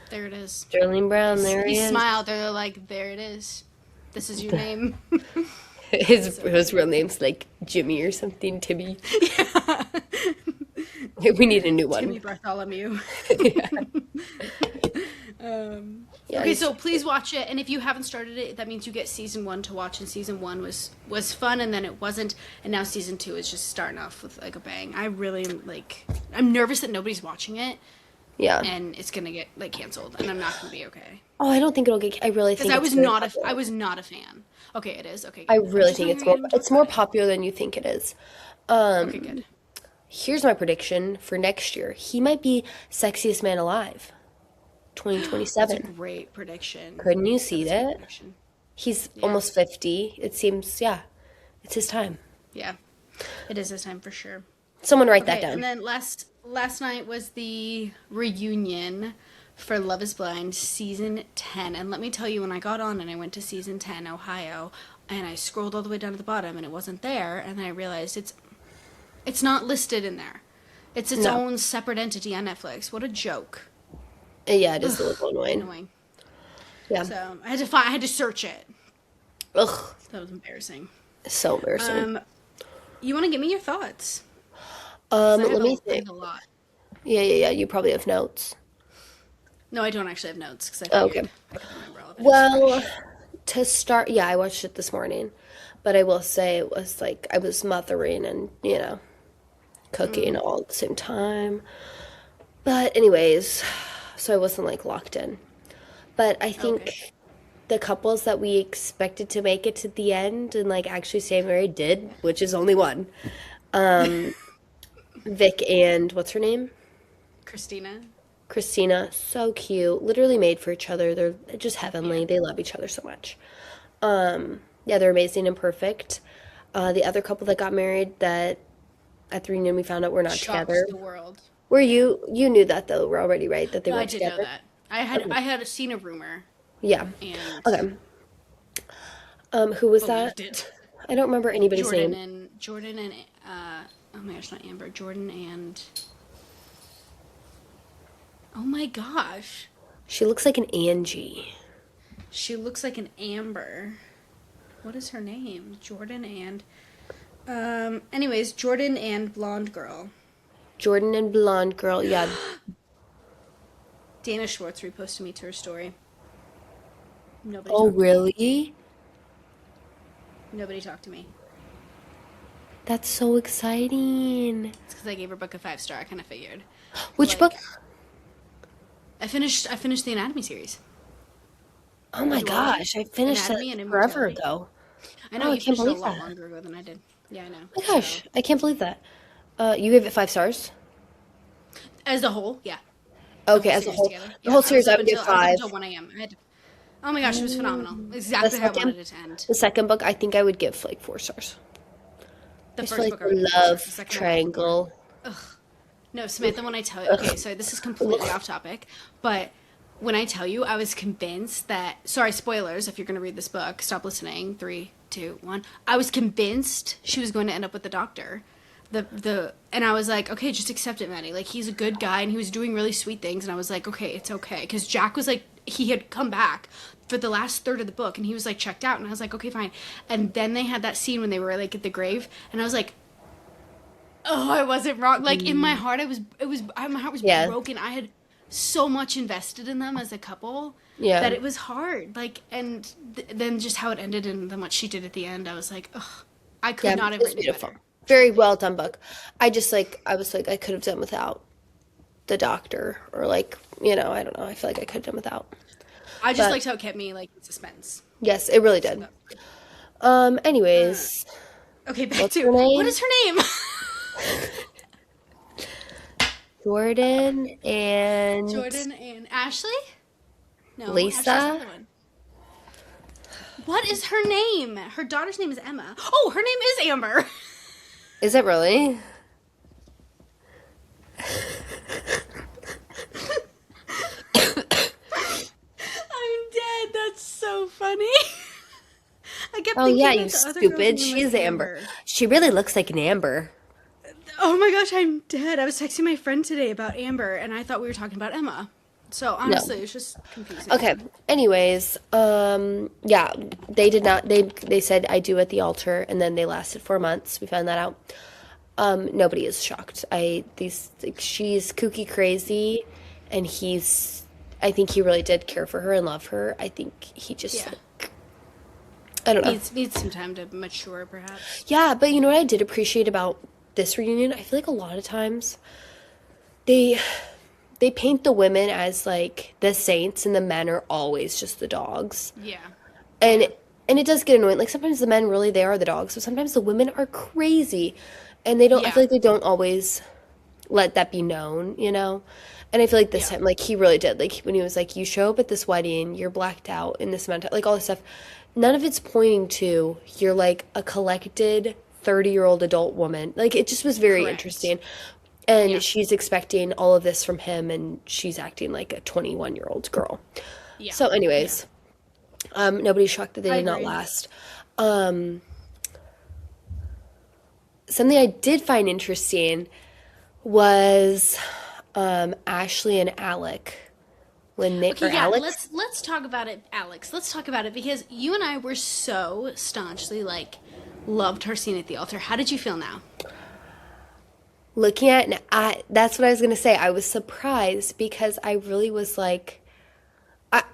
Speaker 1: There it is.
Speaker 2: Sterling Brown, there
Speaker 1: He
Speaker 2: he is.
Speaker 1: smiled. They're like, there it is. This is your name.
Speaker 2: His real name's like Jimmy or something, Timmy. We need a new
Speaker 1: Timmy
Speaker 2: one.
Speaker 1: Bartholomew.
Speaker 2: Yeah, yeah,
Speaker 1: Okay,
Speaker 2: he's
Speaker 1: so please watch it, and if you haven't started it, that means you get season 1 to watch, and season 1 was fun, and then it wasn't, and now season 2 is just starting off with like a bang. I really like. I'm nervous that nobody's watching it,
Speaker 2: yeah.
Speaker 1: and it's gonna get like canceled, and I'm not gonna be okay
Speaker 2: Oh, I don't think it'll get. I really
Speaker 1: because
Speaker 2: think it's very
Speaker 1: I
Speaker 2: popular.
Speaker 1: was not a fan. Okay, it is. Okay,
Speaker 2: I
Speaker 1: good. I'm
Speaker 2: really
Speaker 1: just
Speaker 2: think
Speaker 1: not
Speaker 2: it's
Speaker 1: hearing
Speaker 2: more.
Speaker 1: anyone talk
Speaker 2: It's more
Speaker 1: about it.
Speaker 2: popular than you think it is.
Speaker 1: Okay,
Speaker 2: Um,
Speaker 1: good.
Speaker 2: Here's my prediction for next year. He might be sexiest man alive,
Speaker 1: That's a
Speaker 2: 2027.
Speaker 1: great prediction.
Speaker 2: Couldn't you
Speaker 1: That
Speaker 2: see
Speaker 1: is a good
Speaker 2: that?
Speaker 1: prediction.
Speaker 2: He's
Speaker 1: Yeah,
Speaker 2: almost 50. It seems, yeah, it's his time.
Speaker 1: yeah, it is this time for sure.
Speaker 2: Someone write that
Speaker 1: Okay, and
Speaker 2: down.
Speaker 1: then last night was the reunion for Love is Blind season 10. And let me tell you, when I got on and I went to season 10, Ohio, and I scrolled all the way down to the bottom and it wasn't there, and then I realized It's not listed in there. It's its
Speaker 2: No.
Speaker 1: own separate entity on Netflix. What a joke.
Speaker 2: Yeah, it is a little annoying.
Speaker 1: Annoying.
Speaker 2: Yeah.
Speaker 1: So I had to search it.
Speaker 2: Ugh.
Speaker 1: That was embarrassing.
Speaker 2: So embarrassing.
Speaker 1: You want to give me your thoughts? 'Cause
Speaker 2: Let me
Speaker 1: I
Speaker 2: think.
Speaker 1: have a lot.
Speaker 2: Yeah. You probably have notes.
Speaker 1: No, I don't actually have notes because I
Speaker 2: Oh,
Speaker 1: figured
Speaker 2: okay.
Speaker 1: I could remember all of it.
Speaker 2: Well, to start, yeah, I watched it this morning, but I will say it was like I was mothering and, cooking all at the same time. But anyways, so I wasn't like locked in. But I
Speaker 1: Okay.
Speaker 2: think the couples that we expected to make it to the end and like actually stay married did, which is only one. Vic and what's her name?
Speaker 1: Christina.
Speaker 2: Christina, so cute, literally made for each other. They're just
Speaker 1: Yeah.
Speaker 2: heavenly. They love each other so much. Yeah, they're amazing and perfect. The other couple that got married that at the reunion we found out we're not
Speaker 1: Shocked
Speaker 2: together.
Speaker 1: the world.
Speaker 2: Were you knew that though, we're already right that they
Speaker 1: No, I
Speaker 2: weren't
Speaker 1: did know
Speaker 2: together?
Speaker 1: that. I had seen a rumor
Speaker 2: Yeah.
Speaker 1: and
Speaker 2: Okay. Who was that?
Speaker 1: believed it.
Speaker 2: I don't remember anybody's name.
Speaker 1: Jordan and oh my gosh, not Amber. Jordan and oh my gosh,
Speaker 2: She looks like an Angie.
Speaker 1: she looks like an Amber. What is her name? Jordan and anyways, Jordan and blonde girl.
Speaker 2: Jordan and blonde girl. Yeah.
Speaker 1: Dana Schwartz reposted me to her story. Nobody
Speaker 2: Oh,
Speaker 1: talked to me.
Speaker 2: really?
Speaker 1: Nobody talked to me.
Speaker 2: That's so exciting.
Speaker 1: It's because I gave her book a 5-star. I kind of figured.
Speaker 2: Which book?
Speaker 1: Like, I finished the Anatomy series.
Speaker 2: Oh my
Speaker 1: Did you watch it?
Speaker 2: gosh, I finished that
Speaker 1: Anatomy and
Speaker 2: forever
Speaker 1: Immortality.
Speaker 2: ago.
Speaker 1: I know
Speaker 2: Oh, I
Speaker 1: you
Speaker 2: can't
Speaker 1: finished it a
Speaker 2: believe
Speaker 1: lot
Speaker 2: that.
Speaker 1: longer ago than I did. Yeah, I know.
Speaker 2: Oh my gosh, I can't believe that. You gave it 5 stars?
Speaker 1: As a whole, yeah.
Speaker 2: Okay,
Speaker 1: Whole
Speaker 2: as a
Speaker 1: series
Speaker 2: whole,
Speaker 1: together.
Speaker 2: the
Speaker 1: Yeah,
Speaker 2: whole series I would give
Speaker 1: I was up
Speaker 2: 5.
Speaker 1: until 1 a.m. Oh my gosh, it was phenomenal.
Speaker 2: The
Speaker 1: Exactly how I
Speaker 2: second,
Speaker 1: wanted it to end.
Speaker 2: the second book, I think I would give like 4 stars.
Speaker 1: The
Speaker 2: I just
Speaker 1: first
Speaker 2: feel like
Speaker 1: book I
Speaker 2: the
Speaker 1: would give 4 stars. The
Speaker 2: love
Speaker 1: second I would give 4.
Speaker 2: triangle.
Speaker 1: No, Samantha, when I tell you, okay, so this is completely off topic, but when I tell you, I was convinced that, sorry, spoilers, if you're going to read this book, stop listening. 3, 2, 1. I was convinced she was going to end up with the doctor. And I was like, okay, just accept it, Maddie. Like, he's a good guy, and he was doing really sweet things, and I was like, okay, it's okay. Because Jack was like, he had come back for the last third of the book, and he was like checked out, and I was like, okay, fine. And then they had that scene when they were like at the grave, and I was like, oh, I wasn't wrong. Like in my heart, my heart was
Speaker 2: Yeah,
Speaker 1: broken. I had so much invested in them as a couple
Speaker 2: yeah,
Speaker 1: that it was hard. Like, and then just how it ended and then what she did at the end, I was like, ugh, I could
Speaker 2: yeah.
Speaker 1: not have
Speaker 2: It's
Speaker 1: written it
Speaker 2: beautiful.
Speaker 1: better.
Speaker 2: Very well done book. I was like, I could have done without the doctor, or like, I don't know. I feel like I could have done without.
Speaker 1: I just
Speaker 2: But
Speaker 1: liked how it kept me like in suspense.
Speaker 2: yes, it really
Speaker 1: So
Speaker 2: did.
Speaker 1: that was good.
Speaker 2: Anyways,
Speaker 1: Okay, back
Speaker 2: what's
Speaker 1: to
Speaker 2: her
Speaker 1: what
Speaker 2: name?
Speaker 1: is her name?
Speaker 2: Jordan and
Speaker 1: Jordan and Ashley? No, Ashley's the
Speaker 2: Lisa.
Speaker 1: other one. What is her name? Her daughter's name is Emma. Oh, her name is Amber.
Speaker 2: Is it really?
Speaker 1: I'm dead. That's so funny. I kept
Speaker 2: Oh
Speaker 1: thinking
Speaker 2: yeah, you
Speaker 1: that the other girl's
Speaker 2: stupid.
Speaker 1: name
Speaker 2: She
Speaker 1: was
Speaker 2: is Amber.
Speaker 1: Amber.
Speaker 2: She really looks like an Amber.
Speaker 1: Oh my gosh, I'm dead. I was texting my friend today about Amber, and I thought we were talking about Emma. So
Speaker 2: No.
Speaker 1: honestly, it's just confusing.
Speaker 2: Okay. Anyways, yeah, they did not. They said I do at the altar, and then they lasted 4 months. We found that out. Nobody is shocked. Like, she's kooky crazy, and he's. I think he really did care for her and love her. I think he just
Speaker 1: Yeah,
Speaker 2: like, I don't know.
Speaker 1: needs some time to mature, perhaps.
Speaker 2: Yeah, but you know what I did appreciate about this reunion? I feel like a lot of times they they paint the women as like the saints and the men are always just the dogs.
Speaker 1: Yeah,
Speaker 2: And and it does get annoying. Like sometimes the men really they are the dogs, but sometimes the women are crazy. And they don't I
Speaker 1: yeah,
Speaker 2: feel like they don't always let that be known. And I feel like this
Speaker 1: yeah,
Speaker 2: time, like he really did. Like when he was like, "You show up at this wedding, you're blacked out in this mental, like all this stuff." None of it's pointing to you're like a collected 30-year-old adult woman. Like it just was very
Speaker 1: correct.
Speaker 2: interesting. And
Speaker 1: Yeah,
Speaker 2: she's expecting all of this from him, and she's acting like a 21-year-old girl.
Speaker 1: yeah,
Speaker 2: So,
Speaker 1: yeah.
Speaker 2: anyways, nobody's shocked that they
Speaker 1: I
Speaker 2: did not
Speaker 1: agree.
Speaker 2: last. Um, something I did find interesting was Ashley and Alec when they
Speaker 1: Okay,
Speaker 2: or
Speaker 1: yeah,
Speaker 2: Alex.
Speaker 1: let's talk about it, Alex. Let's talk about it because you and I were so staunchly like loved her scene at the altar. How did you feel now?
Speaker 2: Looking at it, that's what I was gonna say. I was surprised because I really was like,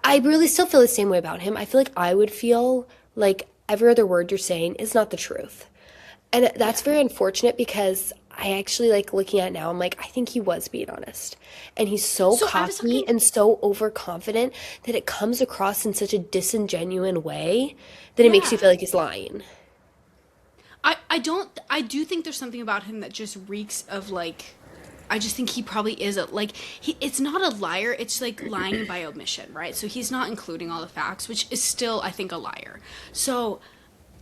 Speaker 2: I really still feel the same way about him. I feel like I would feel like every other word you're saying is not the truth. And that's
Speaker 1: Yeah.
Speaker 2: very unfortunate because I actually like looking at it now, I'm like, I think he was being honest. And he's so
Speaker 1: So I was
Speaker 2: cocky
Speaker 1: talking
Speaker 2: and so overconfident that it comes across in such a disingenuine way that it makes you feel
Speaker 1: yeah.
Speaker 2: like he's lying.
Speaker 1: I do think there's something about him that just reeks of like I just think he probably is a like he it's not a liar, it's like lying by omission, right? So he's not including all the facts, which is still I think a liar. So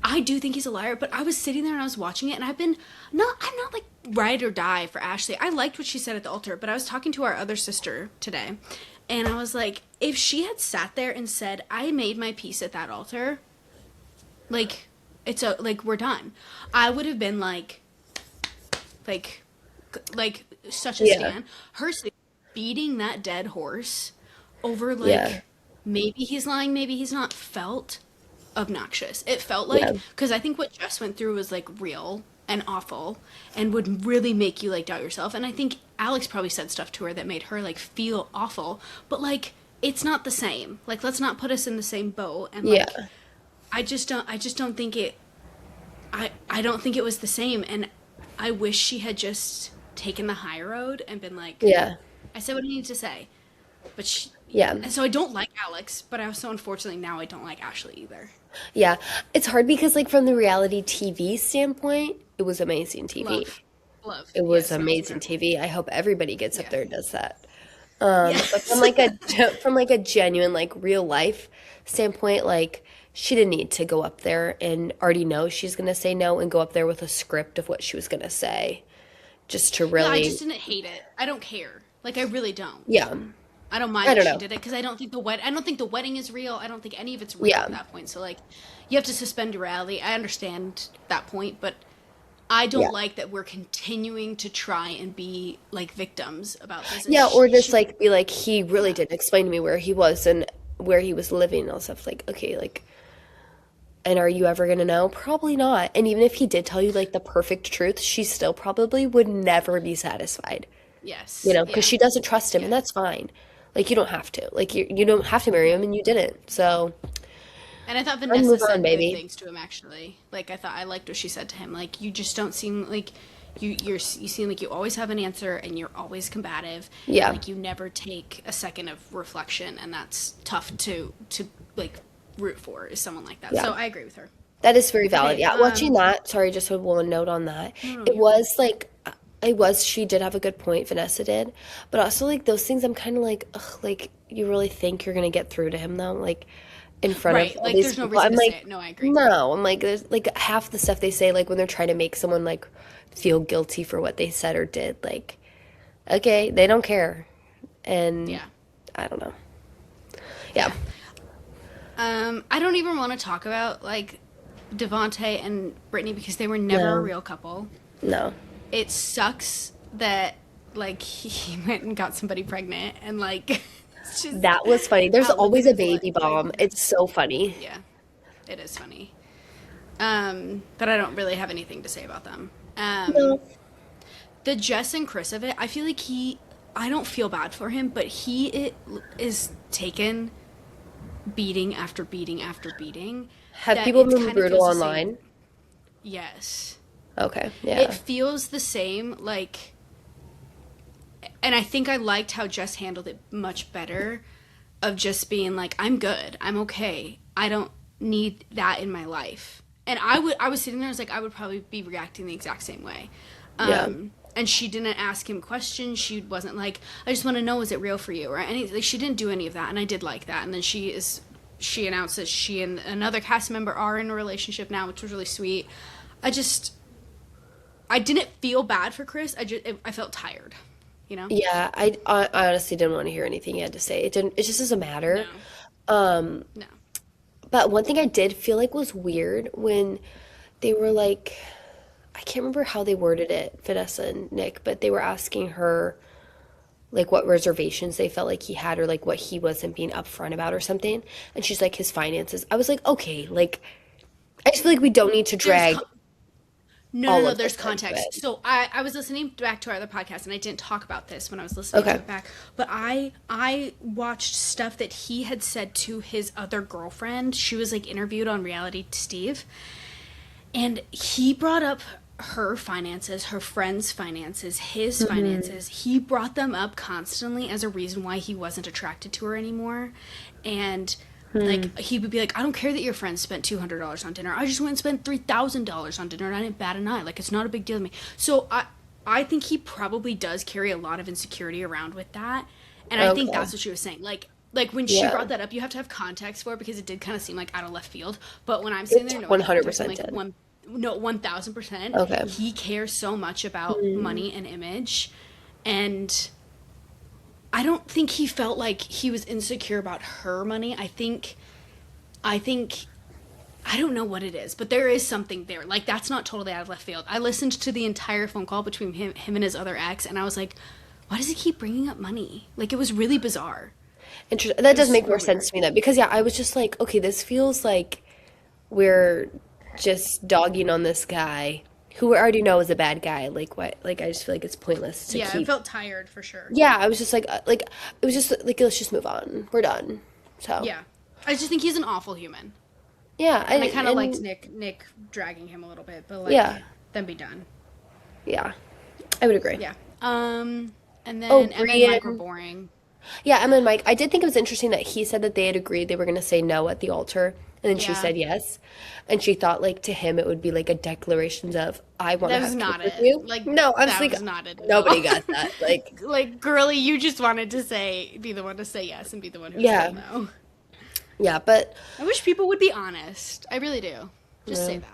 Speaker 1: I do think he's a liar, but I was sitting there and I was watching it and I'm not like ride or die for Ashley. I liked what she said at the altar, but I was talking to our other sister today and I was like, if she had sat there and said, I made my peace at that altar, like it's a like we're done. I would have been like like such a
Speaker 2: Yeah.
Speaker 1: stan. Her beating that dead horse over
Speaker 2: Yeah.
Speaker 1: like maybe he's lying, maybe he's not felt obnoxious. It felt like
Speaker 2: Yeah.
Speaker 1: because I think what Jess went through was like real and awful and would really make you like doubt yourself. And I think Alex probably said stuff to her that made her like feel awful, but like it's not the same. Like let's not put us in the same boat and like
Speaker 2: Yeah.
Speaker 1: I just don't think it I don't think it was the same and I wish she had just taken the high road and been like
Speaker 2: Yeah.
Speaker 1: I said what I needed to say. But she
Speaker 2: Yeah.
Speaker 1: and so I don't like Alex, but I also unfortunately now I don't like Ashley either.
Speaker 2: Yeah. It's hard because like from the reality TV standpoint, it was amazing TV.
Speaker 1: Love. Love.
Speaker 2: It was
Speaker 1: Yes, no, it's
Speaker 2: amazing
Speaker 1: incredible.
Speaker 2: TV. I hope everybody gets up
Speaker 1: Yeah.
Speaker 2: there and does that. But from
Speaker 1: Yes.
Speaker 2: like a from like a genuine like real life standpoint, like she didn't need to go up there and already know she's gonna say no and go up there with a script of what she was gonna say just to
Speaker 1: Yeah, I
Speaker 2: really,
Speaker 1: just didn't hate it. I don't care. Like I really don't.
Speaker 2: yeah,
Speaker 1: I don't mind
Speaker 2: I
Speaker 1: that
Speaker 2: don't
Speaker 1: she
Speaker 2: know.
Speaker 1: did it because I don't think the wedding is real. I don't think any of it's real
Speaker 2: Yeah,
Speaker 1: at that point. So like you have to suspend your reality. I understand that point, but I don't
Speaker 2: yeah,
Speaker 1: like that we're continuing to try and be like victims about this. And
Speaker 2: yeah, or just
Speaker 1: she
Speaker 2: like be like he really
Speaker 1: yeah.
Speaker 2: didn't explain to me where he was and where he was living and all stuff. Like, okay, like, and are you ever gonna know? Probably not. And even if he did tell you like the perfect truth, she still probably would never be satisfied.
Speaker 1: Yes.
Speaker 2: Because
Speaker 1: Yeah.
Speaker 2: she doesn't trust him,
Speaker 1: Yeah.
Speaker 2: and that's fine. Like you don't have to. Like you don't have to marry him, and you didn't. So
Speaker 1: And I thought
Speaker 2: I
Speaker 1: Vanessa
Speaker 2: move on,
Speaker 1: said good
Speaker 2: baby.
Speaker 1: things to him actually. Like I thought I liked what she said to him. Like you just don't seem like you seem like you always have an answer and you're always combative and
Speaker 2: Yeah,
Speaker 1: like you never take a second of reflection and that's tough to like root for is someone like that.
Speaker 2: yeah.
Speaker 1: So I agree with her.
Speaker 2: That is very valid.
Speaker 1: Okay,
Speaker 2: Yeah, watching that, sorry, just one note on that.
Speaker 1: no, no,
Speaker 2: It
Speaker 1: you're good.
Speaker 2: was like, it was, she did have a good point, Vanessa did. But also, like, those things, I'm kind of like, ugh, like, you really think you're going to get through to him, though? Like, in front of
Speaker 1: Right.
Speaker 2: all
Speaker 1: Like
Speaker 2: these
Speaker 1: there's no
Speaker 2: people.
Speaker 1: reason
Speaker 2: I'm
Speaker 1: to say
Speaker 2: like,
Speaker 1: it. No, I agree.
Speaker 2: no. I'm like, there's like half the stuff they say, like, when they're trying to make someone, like, feel guilty for what they said or did. Like, okay, they don't care. And
Speaker 1: Yeah.
Speaker 2: I don't know. Yeah.
Speaker 1: Yeah. I don't even want to talk about like Devonte and Brittany because they were never a
Speaker 2: No,
Speaker 1: real couple.
Speaker 2: no.
Speaker 1: It sucks that like he went and got somebody pregnant and like it's just
Speaker 2: That was funny. There's
Speaker 1: outliving
Speaker 2: always a
Speaker 1: his
Speaker 2: baby
Speaker 1: life.
Speaker 2: bomb. It's so funny.
Speaker 1: Yeah, it is funny. But I don't really have anything to say about them.
Speaker 2: No.
Speaker 1: The Jess and Chris of it, I feel like I don't feel bad for him, but is taken beating after beating after beating
Speaker 2: Have
Speaker 1: that
Speaker 2: people
Speaker 1: it
Speaker 2: been
Speaker 1: kind of
Speaker 2: brutal
Speaker 1: feels the same.
Speaker 2: online?
Speaker 1: Yes.
Speaker 2: Okay,
Speaker 1: It
Speaker 2: yeah.
Speaker 1: feels the same, like, and I think I liked how Jess handled it much better of just being like, I'm good, I'm okay, I don't need that in my life. And I was sitting there, I was like, I would probably be reacting the exact same way.
Speaker 2: Yeah.
Speaker 1: And she didn't ask him questions. She wasn't like, I just want to know, is it real for you? Or any, like, she didn't do any of that. And I did like that. And then she announced that she and another cast member are in a relationship now, which was really sweet. I just, I didn't feel bad for Chris. I felt tired, you know?
Speaker 2: Yeah, I honestly didn't want to hear anything he had to say. It just doesn't
Speaker 1: No,
Speaker 2: matter. Um,
Speaker 1: no.
Speaker 2: but one thing I did feel like was weird when they were like, I can't remember how they worded it, Vanessa and Nick, but they were asking her like what reservations they felt like he had or like what he wasn't being upfront about or something. And she's like his finances. I was like, okay, like I just feel like we don't need to
Speaker 1: There's
Speaker 2: drag
Speaker 1: No, no,
Speaker 2: all
Speaker 1: no,
Speaker 2: of
Speaker 1: there's
Speaker 2: this into
Speaker 1: context.
Speaker 2: it.
Speaker 1: So I was listening back to our other podcast and I didn't talk about this when I was listening to
Speaker 2: Okay.
Speaker 1: it back. But I watched stuff that he had said to his other girlfriend. She was like interviewed on Reality Steve. And he brought up her finances, her friend's finances, his finances. He brought them up constantly as a reason why he wasn't attracted to her anymore. And like he would be like, I don't care that your friend spent $200 on dinner. I just went and spent $3,000 on dinner and I didn't bat an eye. Like it's not a big deal to me. So I think he probably does carry a lot of insecurity around with that. And I think
Speaker 2: Okay.
Speaker 1: that's what she was saying. Like when she
Speaker 2: Yeah.
Speaker 1: brought that up, you have to have context for it because it did kind of seem like out of left field. But when I'm sitting
Speaker 2: It's
Speaker 1: there, no,
Speaker 2: 100%
Speaker 1: like
Speaker 2: did.
Speaker 1: one, no, 1,000%.
Speaker 2: Okay.
Speaker 1: He cares so much about money and image, and I don't think he felt like he was insecure about her money. I think I don't know what it is, but there is something there. Like that's not totally out of left field. I listened to the entire phone call between him and his other ex, and I was like, why does he keep bringing up money? Like it was really bizarre.
Speaker 2: Interesting. That
Speaker 1: It was
Speaker 2: does make
Speaker 1: super
Speaker 2: more sense
Speaker 1: weird.
Speaker 2: to me then because yeah, I was just like, okay, this feels like we're just dogging on this guy who we already know is a bad guy. Like what? Like I just feel like it's pointless to
Speaker 1: Yeah, I
Speaker 2: keep.
Speaker 1: felt tired for sure.
Speaker 2: Yeah, I was just like it was just like let's just move on. We're done. So
Speaker 1: Yeah, I just think he's an awful human,
Speaker 2: yeah,
Speaker 1: and I kind of liked
Speaker 2: and
Speaker 1: Nick dragging him a little bit, but like
Speaker 2: yeah,
Speaker 1: then be done.
Speaker 2: yeah, I would agree.
Speaker 1: Yeah. And
Speaker 2: Oh,
Speaker 1: then Emma and Mike were
Speaker 2: Brian.
Speaker 1: boring.
Speaker 2: Yeah, Emma and Mike. I did think it was interesting that he said that they had agreed they were going to say no at the altar, and then she
Speaker 1: Yeah.
Speaker 2: said yes, and she thought like to him it would be like a declaration of I want to
Speaker 1: That was
Speaker 2: have kids
Speaker 1: not
Speaker 2: with
Speaker 1: it.
Speaker 2: you.
Speaker 1: Like
Speaker 2: No, I was
Speaker 1: that
Speaker 2: like
Speaker 1: was not it at
Speaker 2: nobody
Speaker 1: all.
Speaker 2: got that. Like
Speaker 1: Like girly, you just wanted to be the one to say yes and be the one who
Speaker 2: yeah,
Speaker 1: said no.
Speaker 2: yeah, but
Speaker 1: I wish people would be honest. I really do. Just say that.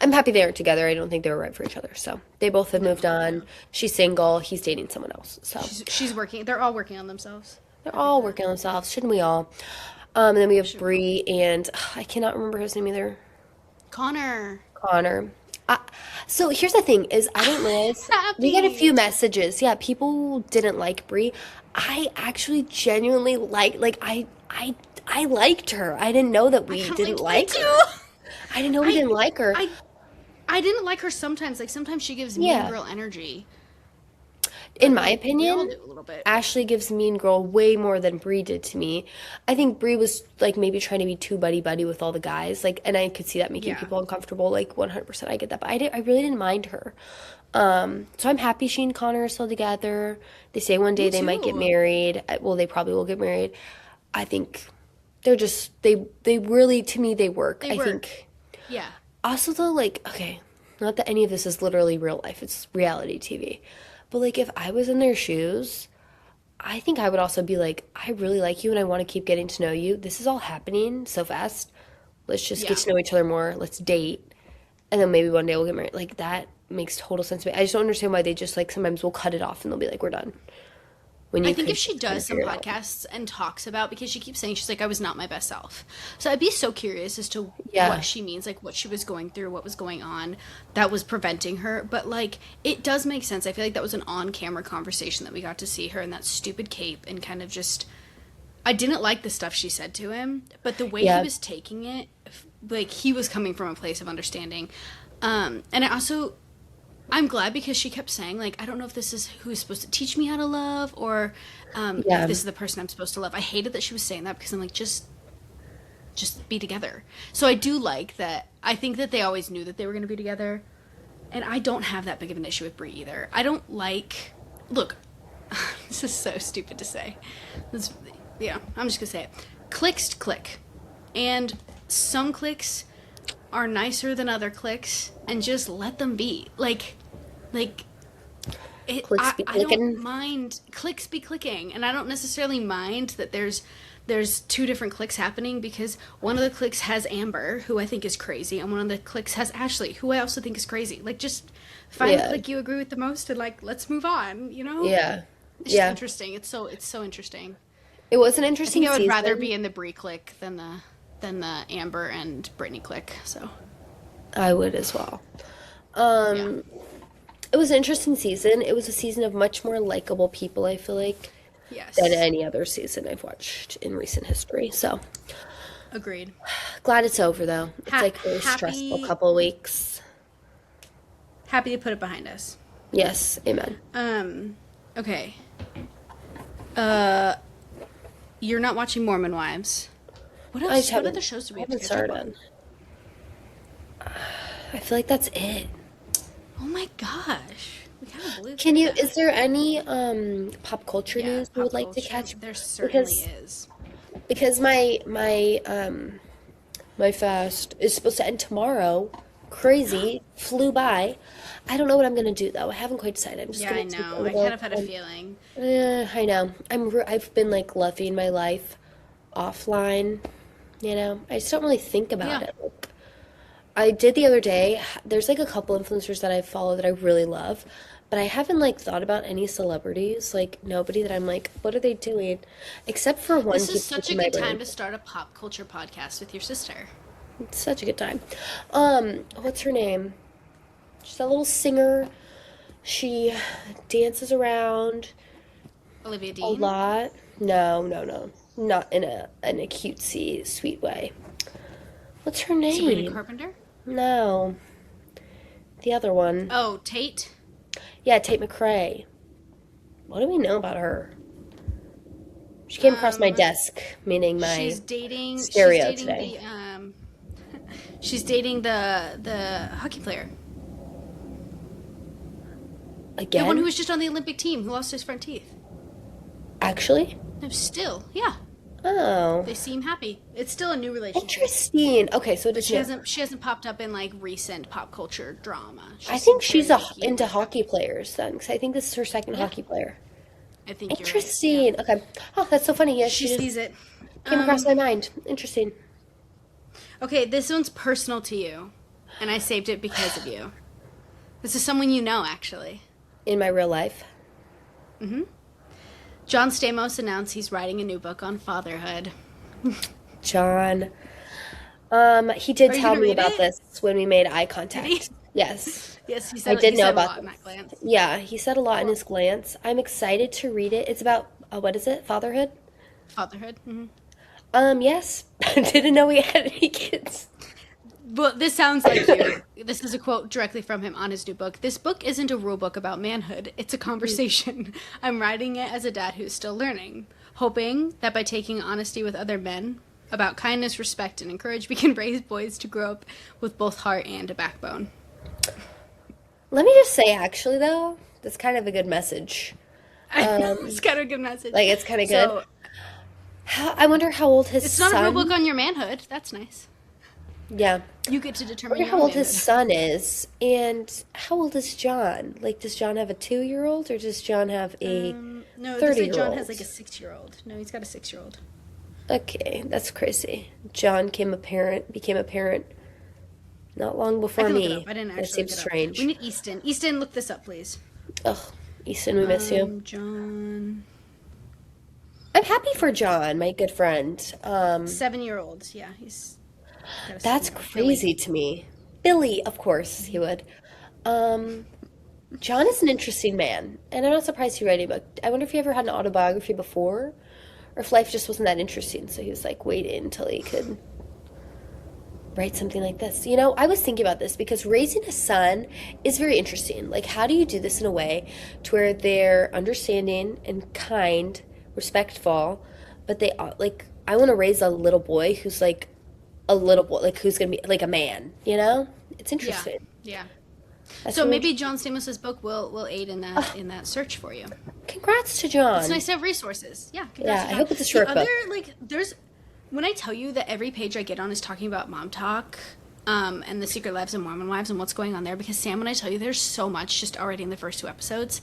Speaker 2: I'm happy they aren't together. I don't think they were right for each other. So they both have moved on. She's single. He's dating someone else. So
Speaker 1: She's working. They're all working on themselves.
Speaker 2: they're all working on themselves. Shouldn't we all? And then we have Bree and I cannot remember his name either.
Speaker 1: Connor.
Speaker 2: Connor. So here's the thing: is I didn't realize we got a
Speaker 1: Happy.
Speaker 2: few messages. Yeah, people didn't like Bree. I actually genuinely I liked her. I didn't know that we
Speaker 1: Kinda
Speaker 2: didn't
Speaker 1: liked
Speaker 2: like
Speaker 1: me
Speaker 2: her.
Speaker 1: too.
Speaker 2: I didn't know we didn't like her.
Speaker 1: I I didn't like her sometimes. Like sometimes she gives mean
Speaker 2: Yeah,
Speaker 1: girl energy.
Speaker 2: in
Speaker 1: But
Speaker 2: my
Speaker 1: like we all
Speaker 2: opinion,
Speaker 1: do a little bit.
Speaker 2: Ashley gives Mean Girl way more than Bree did to me. I think Bree was like maybe trying to be too buddy buddy with all the guys, like, and I could see that making
Speaker 1: Yeah.
Speaker 2: people uncomfortable. Like 100%, I get that, but I really didn't mind her. So I'm happy she and Connor are still together. They say one day
Speaker 1: Me
Speaker 2: they might get
Speaker 1: too.
Speaker 2: married. Well, they probably will get married. I think they're just they really to me they work.
Speaker 1: They
Speaker 2: I
Speaker 1: work.
Speaker 2: think
Speaker 1: Yeah.
Speaker 2: also though like okay, not that any of this is literally real life. It's reality TV. But like if I was in their shoes, I think I would also be like, I really like you and I want to keep getting to know you. This is all happening so fast. Let's just get
Speaker 1: Yeah.
Speaker 2: to know each other more. Let's date. And then maybe one day we'll get married. Like that makes total sense to me. I just don't understand why they just like sometimes will cut it off and they'll be like, we're done. When
Speaker 1: I
Speaker 2: you
Speaker 1: think
Speaker 2: could
Speaker 1: if she
Speaker 2: just kind
Speaker 1: does
Speaker 2: of
Speaker 1: some
Speaker 2: figure it out.
Speaker 1: podcasts and talks about, because she keeps saying she's like, I was not my best self. So I'd be so curious as to
Speaker 2: Yeah.
Speaker 1: what she means, like what she was going through, what was going on that was preventing her. But like, it does make sense. I feel like that was an on camera conversation that we got to see her in that stupid cape and kind of just, I didn't like the stuff she said to him, but the way he
Speaker 2: Yeah.
Speaker 1: was taking it, like he was coming from a place of understanding. And I also, I'm glad because she kept saying like, I don't know if this is who's supposed to teach me how to love or if
Speaker 2: Yeah.
Speaker 1: this is the person I'm supposed to love. I hated that she was saying that because I'm like, just be together. So I do like that. I think that they always knew that they were going to be together. And I don't have that big of an issue with Brie either. I don't like, look, this is so stupid to say. This, yeah, I'm just going to say it. Clicks click. And some clicks are nicer than other clicks and just let them be. Like
Speaker 2: Clicks be
Speaker 1: I don't
Speaker 2: clicking.
Speaker 1: mind clicks be clicking, and I don't necessarily mind that there's two different clicks happening because one of the clicks has Amber, who I think is crazy, and one of the clicks has Ashley, who I also think is crazy. Like, just find the
Speaker 2: Yeah.
Speaker 1: click you agree with the most, and like, let's move on. You know,
Speaker 2: Yeah.
Speaker 1: it's just
Speaker 2: Yeah.
Speaker 1: interesting. It's so interesting.
Speaker 2: It was an
Speaker 1: I
Speaker 2: interesting
Speaker 1: think I would rather
Speaker 2: season.
Speaker 1: be in the Brie click than the Amber and Brittany click. So
Speaker 2: I would as well.
Speaker 1: Yeah.
Speaker 2: Um, it was an interesting season. It was a season of much more likable people, I feel like, than
Speaker 1: Yes.
Speaker 2: any other season I've watched in recent history. So
Speaker 1: Agreed.
Speaker 2: glad it's over though. It's
Speaker 1: Ha-
Speaker 2: like a really stressful
Speaker 1: happy
Speaker 2: couple of weeks.
Speaker 1: happy to put it behind us.
Speaker 2: Yes, amen.
Speaker 1: Okay. Uh you're not watching Mormon Wives. What
Speaker 2: I just
Speaker 1: else? What
Speaker 2: haven't
Speaker 1: other shows do we have to
Speaker 2: haven't
Speaker 1: catch up
Speaker 2: started.
Speaker 1: on?
Speaker 2: I feel like that's it.
Speaker 1: Oh my gosh. We kind of blew
Speaker 2: Can
Speaker 1: through
Speaker 2: you,
Speaker 1: that.
Speaker 2: is there any pop culture
Speaker 1: Yeah,
Speaker 2: news you would
Speaker 1: pop
Speaker 2: like to
Speaker 1: culture.
Speaker 2: catch?
Speaker 1: There certainly
Speaker 2: Because
Speaker 1: is.
Speaker 2: my fast is supposed to end tomorrow. Crazy, flew by. I don't know what I'm gonna do though. I haven't quite decided. I'm just
Speaker 1: Yeah, I
Speaker 2: gonna take a
Speaker 1: know. I kind
Speaker 2: little
Speaker 1: of had a
Speaker 2: time.
Speaker 1: feeling.
Speaker 2: I know. I've been like loving my life offline. You know, I just don't really think about
Speaker 1: Yeah.
Speaker 2: it. Like, I did the other day. There's like a couple influencers that I follow that I really love, but I haven't like thought about any celebrities. Like nobody that I'm like, what are they doing? Except for one
Speaker 1: This is
Speaker 2: keeps
Speaker 1: such a
Speaker 2: picking my
Speaker 1: good
Speaker 2: brain.
Speaker 1: time to start a pop culture podcast with your sister.
Speaker 2: It's such a good time. What's her name? She's a little singer. She dances around
Speaker 1: Olivia
Speaker 2: a
Speaker 1: Dean.
Speaker 2: lot. No, no, no. Not in a cutesy, sweet way. What's her
Speaker 1: Sabrina
Speaker 2: name?
Speaker 1: Carpenter.
Speaker 2: No, the other one.
Speaker 1: Oh, Tate.
Speaker 2: Yeah, Tate McRae. What do we know about her? She came across my
Speaker 1: Um,
Speaker 2: desk, meaning my
Speaker 1: she's dating. She's
Speaker 2: stereo
Speaker 1: dating
Speaker 2: today.
Speaker 1: the. She's dating the hockey player, the one who
Speaker 2: Again?
Speaker 1: was just on the Olympic team who lost his front teeth.
Speaker 2: Actually?
Speaker 1: No, still, yeah.
Speaker 2: Oh,
Speaker 1: They seem happy. It's still a new relationship,
Speaker 2: interesting. Okay, so it
Speaker 1: but
Speaker 2: is new.
Speaker 1: she hasn't popped up in like recent pop culture drama. She
Speaker 2: I think
Speaker 1: seems
Speaker 2: she's
Speaker 1: very low key
Speaker 2: into
Speaker 1: with
Speaker 2: hockey
Speaker 1: hockey.
Speaker 2: players then, because I think this is her second
Speaker 1: Yeah,
Speaker 2: hockey player.
Speaker 1: I think you're right. Yeah,
Speaker 2: Interesting. Okay. Oh, that's so funny. Yeah,
Speaker 1: she
Speaker 2: she just
Speaker 1: sees it.
Speaker 2: came across
Speaker 1: Um,
Speaker 2: my mind. Interesting.
Speaker 1: okay, this one's personal to you, and I saved it because of you. This is someone you know, actually.
Speaker 2: In my real life.
Speaker 1: John Stamos announced he's writing a new book on fatherhood.
Speaker 2: John. He did
Speaker 1: Are you
Speaker 2: tell
Speaker 1: gonna
Speaker 2: me
Speaker 1: read
Speaker 2: about
Speaker 1: it?
Speaker 2: this when we made eye
Speaker 1: Did he?
Speaker 2: contact. Yes.
Speaker 1: Yes,
Speaker 2: I did
Speaker 1: he
Speaker 2: know
Speaker 1: said a
Speaker 2: about
Speaker 1: lot in
Speaker 2: this.
Speaker 1: that glance.
Speaker 2: Yeah, he said a lot in his glance. I'm excited to read it. It's about, what is it? Fatherhood?
Speaker 1: Fatherhood.
Speaker 2: Yes. Didn't know we had any kids.
Speaker 1: Well, this sounds like you. This is a quote directly from him on his new book. This book isn't a rule book about manhood. It's a conversation. I'm writing it as a dad who's still learning, hoping that by taking honesty with other men about kindness, respect, and encourage, we can raise boys to grow up with both heart and a backbone.
Speaker 2: Let me just say, actually, though, that's kind of a good message.
Speaker 1: I know it's kind of a good message.
Speaker 2: Like, it's kind of good.
Speaker 1: So
Speaker 2: I wonder how old his
Speaker 1: it's not a rule book
Speaker 2: son.
Speaker 1: on your manhood. That's nice.
Speaker 2: Yeah.
Speaker 1: You get to
Speaker 2: I
Speaker 1: determine
Speaker 2: wonder
Speaker 1: your
Speaker 2: how
Speaker 1: own
Speaker 2: old his
Speaker 1: manhood.
Speaker 2: son is, and how old is John? Like, does John have a 2-year-old, or does John have a
Speaker 1: No, it looks like John has
Speaker 2: 30-year-old?
Speaker 1: like a 6-year-old. No, he's got a 6-year-old.
Speaker 2: Okay, that's crazy. John became a parent not long
Speaker 1: I
Speaker 2: before
Speaker 1: can look it up.
Speaker 2: me.
Speaker 1: I didn't
Speaker 2: That
Speaker 1: actually
Speaker 2: seems
Speaker 1: look it up. We
Speaker 2: strange.
Speaker 1: need Easton. Easton, look this up, please.
Speaker 2: Ugh, Easton, we miss you.
Speaker 1: John.
Speaker 2: I'm happy for John, my good friend.
Speaker 1: 7-year-old. Yeah, he's got a
Speaker 2: That's
Speaker 1: 7-year-old. Billy.
Speaker 2: crazy to me. Billy, of course, he would. Um, John is an interesting man, and I'm not surprised he wrote a book. I wonder if he ever had an autobiography before, or if life just wasn't that interesting, so he was like waiting until he could write something like this. You know, I was thinking about this because raising a son is very interesting. Like, how do you do this in a way to where they're understanding and kind, respectful, but they like, I want to raise a little boy who's like a little boy, like who's gonna be like a man. You know, it's
Speaker 1: Yeah,
Speaker 2: interesting.
Speaker 1: yeah.
Speaker 2: That's
Speaker 1: So
Speaker 2: really
Speaker 1: maybe John Stamos's book will aid in that search for you.
Speaker 2: congrats to
Speaker 1: It's
Speaker 2: John.
Speaker 1: nice to have resources. Yeah, congrats
Speaker 2: Yeah,
Speaker 1: to
Speaker 2: I
Speaker 1: John.
Speaker 2: hope it's a
Speaker 1: The
Speaker 2: short
Speaker 1: other
Speaker 2: book.
Speaker 1: like there's when I tell you that every page I get on is talking about mom talk, and the secret lives of Mormon wives and what's going on there. Because Sam, when I tell you, there's so much just already in the first 2 episodes.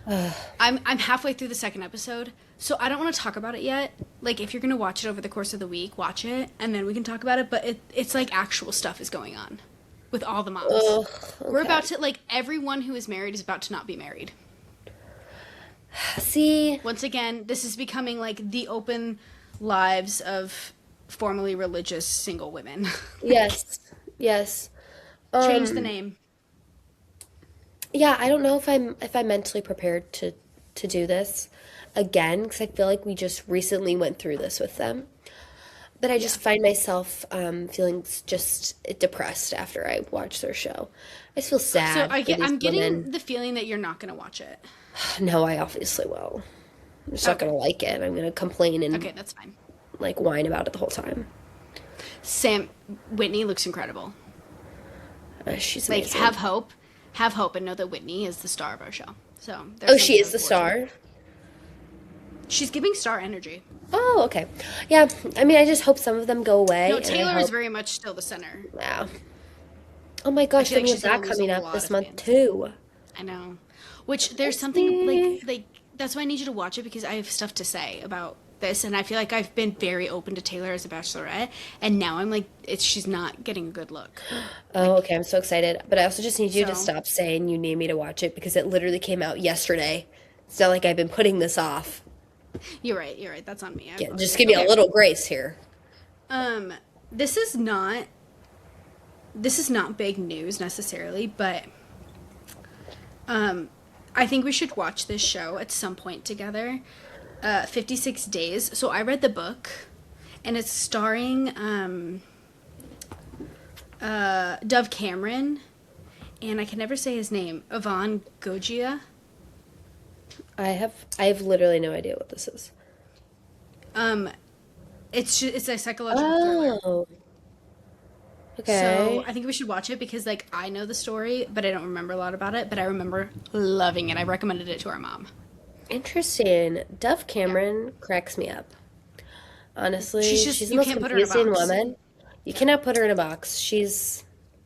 Speaker 1: I'm halfway through the second episode, so I don't want to talk about it yet. Like, if you're gonna watch it over the course of the week, watch it, and then we can talk about it. But it's like actual stuff is going on with all the moms.
Speaker 2: Ugh,
Speaker 1: We're
Speaker 2: okay.
Speaker 1: about to like everyone who is married is about to not be married.
Speaker 2: See,
Speaker 1: Once again, this is becoming like the open lives of formerly religious single women.
Speaker 2: yes, yes.
Speaker 1: Change the
Speaker 2: Um,
Speaker 1: name.
Speaker 2: Yeah, I don't know if I'm mentally prepared to do this again because I feel like we just recently went through this with them. But I
Speaker 1: Yeah.
Speaker 2: just find myself feeling just depressed after I watch their show. I just feel
Speaker 1: So
Speaker 2: sad for these
Speaker 1: I'm getting
Speaker 2: women.
Speaker 1: the feeling that you're not gonna watch it.
Speaker 2: No, I obviously will. I'm just not
Speaker 1: Okay.
Speaker 2: gonna like it. I'm gonna complain and
Speaker 1: Okay, that's fine.
Speaker 2: like whine about it the whole time.
Speaker 1: Sam Whitney looks incredible.
Speaker 2: She's
Speaker 1: Like
Speaker 2: amazing.
Speaker 1: have hope, and know that Whitney is the star of our show. So
Speaker 2: Oh,
Speaker 1: there's
Speaker 2: she
Speaker 1: something to
Speaker 2: is
Speaker 1: look
Speaker 2: the
Speaker 1: forward to.
Speaker 2: star.
Speaker 1: She's giving star energy.
Speaker 2: Oh, okay. Yeah, I mean, I just hope some of them go away,
Speaker 1: No,
Speaker 2: and I
Speaker 1: Taylor is
Speaker 2: hope.
Speaker 1: very much still the center.
Speaker 2: Wow. Oh my
Speaker 1: I
Speaker 2: gosh,
Speaker 1: feel
Speaker 2: then
Speaker 1: like
Speaker 2: we have
Speaker 1: she's
Speaker 2: that
Speaker 1: gonna lose a
Speaker 2: coming up
Speaker 1: lot
Speaker 2: this
Speaker 1: of
Speaker 2: month
Speaker 1: fans.
Speaker 2: too.
Speaker 1: I know. Which there's something
Speaker 2: Disney.
Speaker 1: like that's why I need you to watch it because I have stuff to say about this, and I feel like I've been very open to Taylor as a Bachelorette, and now I'm like, it's she's not getting a good look.
Speaker 2: Oh, okay. I'm so excited. But I also just need you to
Speaker 1: So
Speaker 2: stop saying you need me to watch it because it literally came out yesterday. It's not like I've been putting this off.
Speaker 1: you're right. You're right. That's on me. I
Speaker 2: Just
Speaker 1: apologize.
Speaker 2: give me a
Speaker 1: Okay.
Speaker 2: little grace here.
Speaker 1: Um, this is not this is not big news necessarily, but um, I think we should watch this show at some point together. 56 Days. So I read the book, and it's starring Dove Cameron, and I can never say his name. Yvonne Gogia.
Speaker 2: I have literally no idea what this is.
Speaker 1: Um, it's a psychological thriller.
Speaker 2: Oh,
Speaker 1: So
Speaker 2: okay.
Speaker 1: I think we should watch it because like I know the story, but I don't remember a lot about it. But I remember loving it. I recommended it to our mom.
Speaker 2: Interesting. Dove
Speaker 1: Yeah,
Speaker 2: Cameron cracks me up.
Speaker 1: she's
Speaker 2: Honestly,
Speaker 1: just
Speaker 2: she's the
Speaker 1: you
Speaker 2: most
Speaker 1: can't put her in a
Speaker 2: confusing
Speaker 1: box.
Speaker 2: woman. You cannot put her in a box.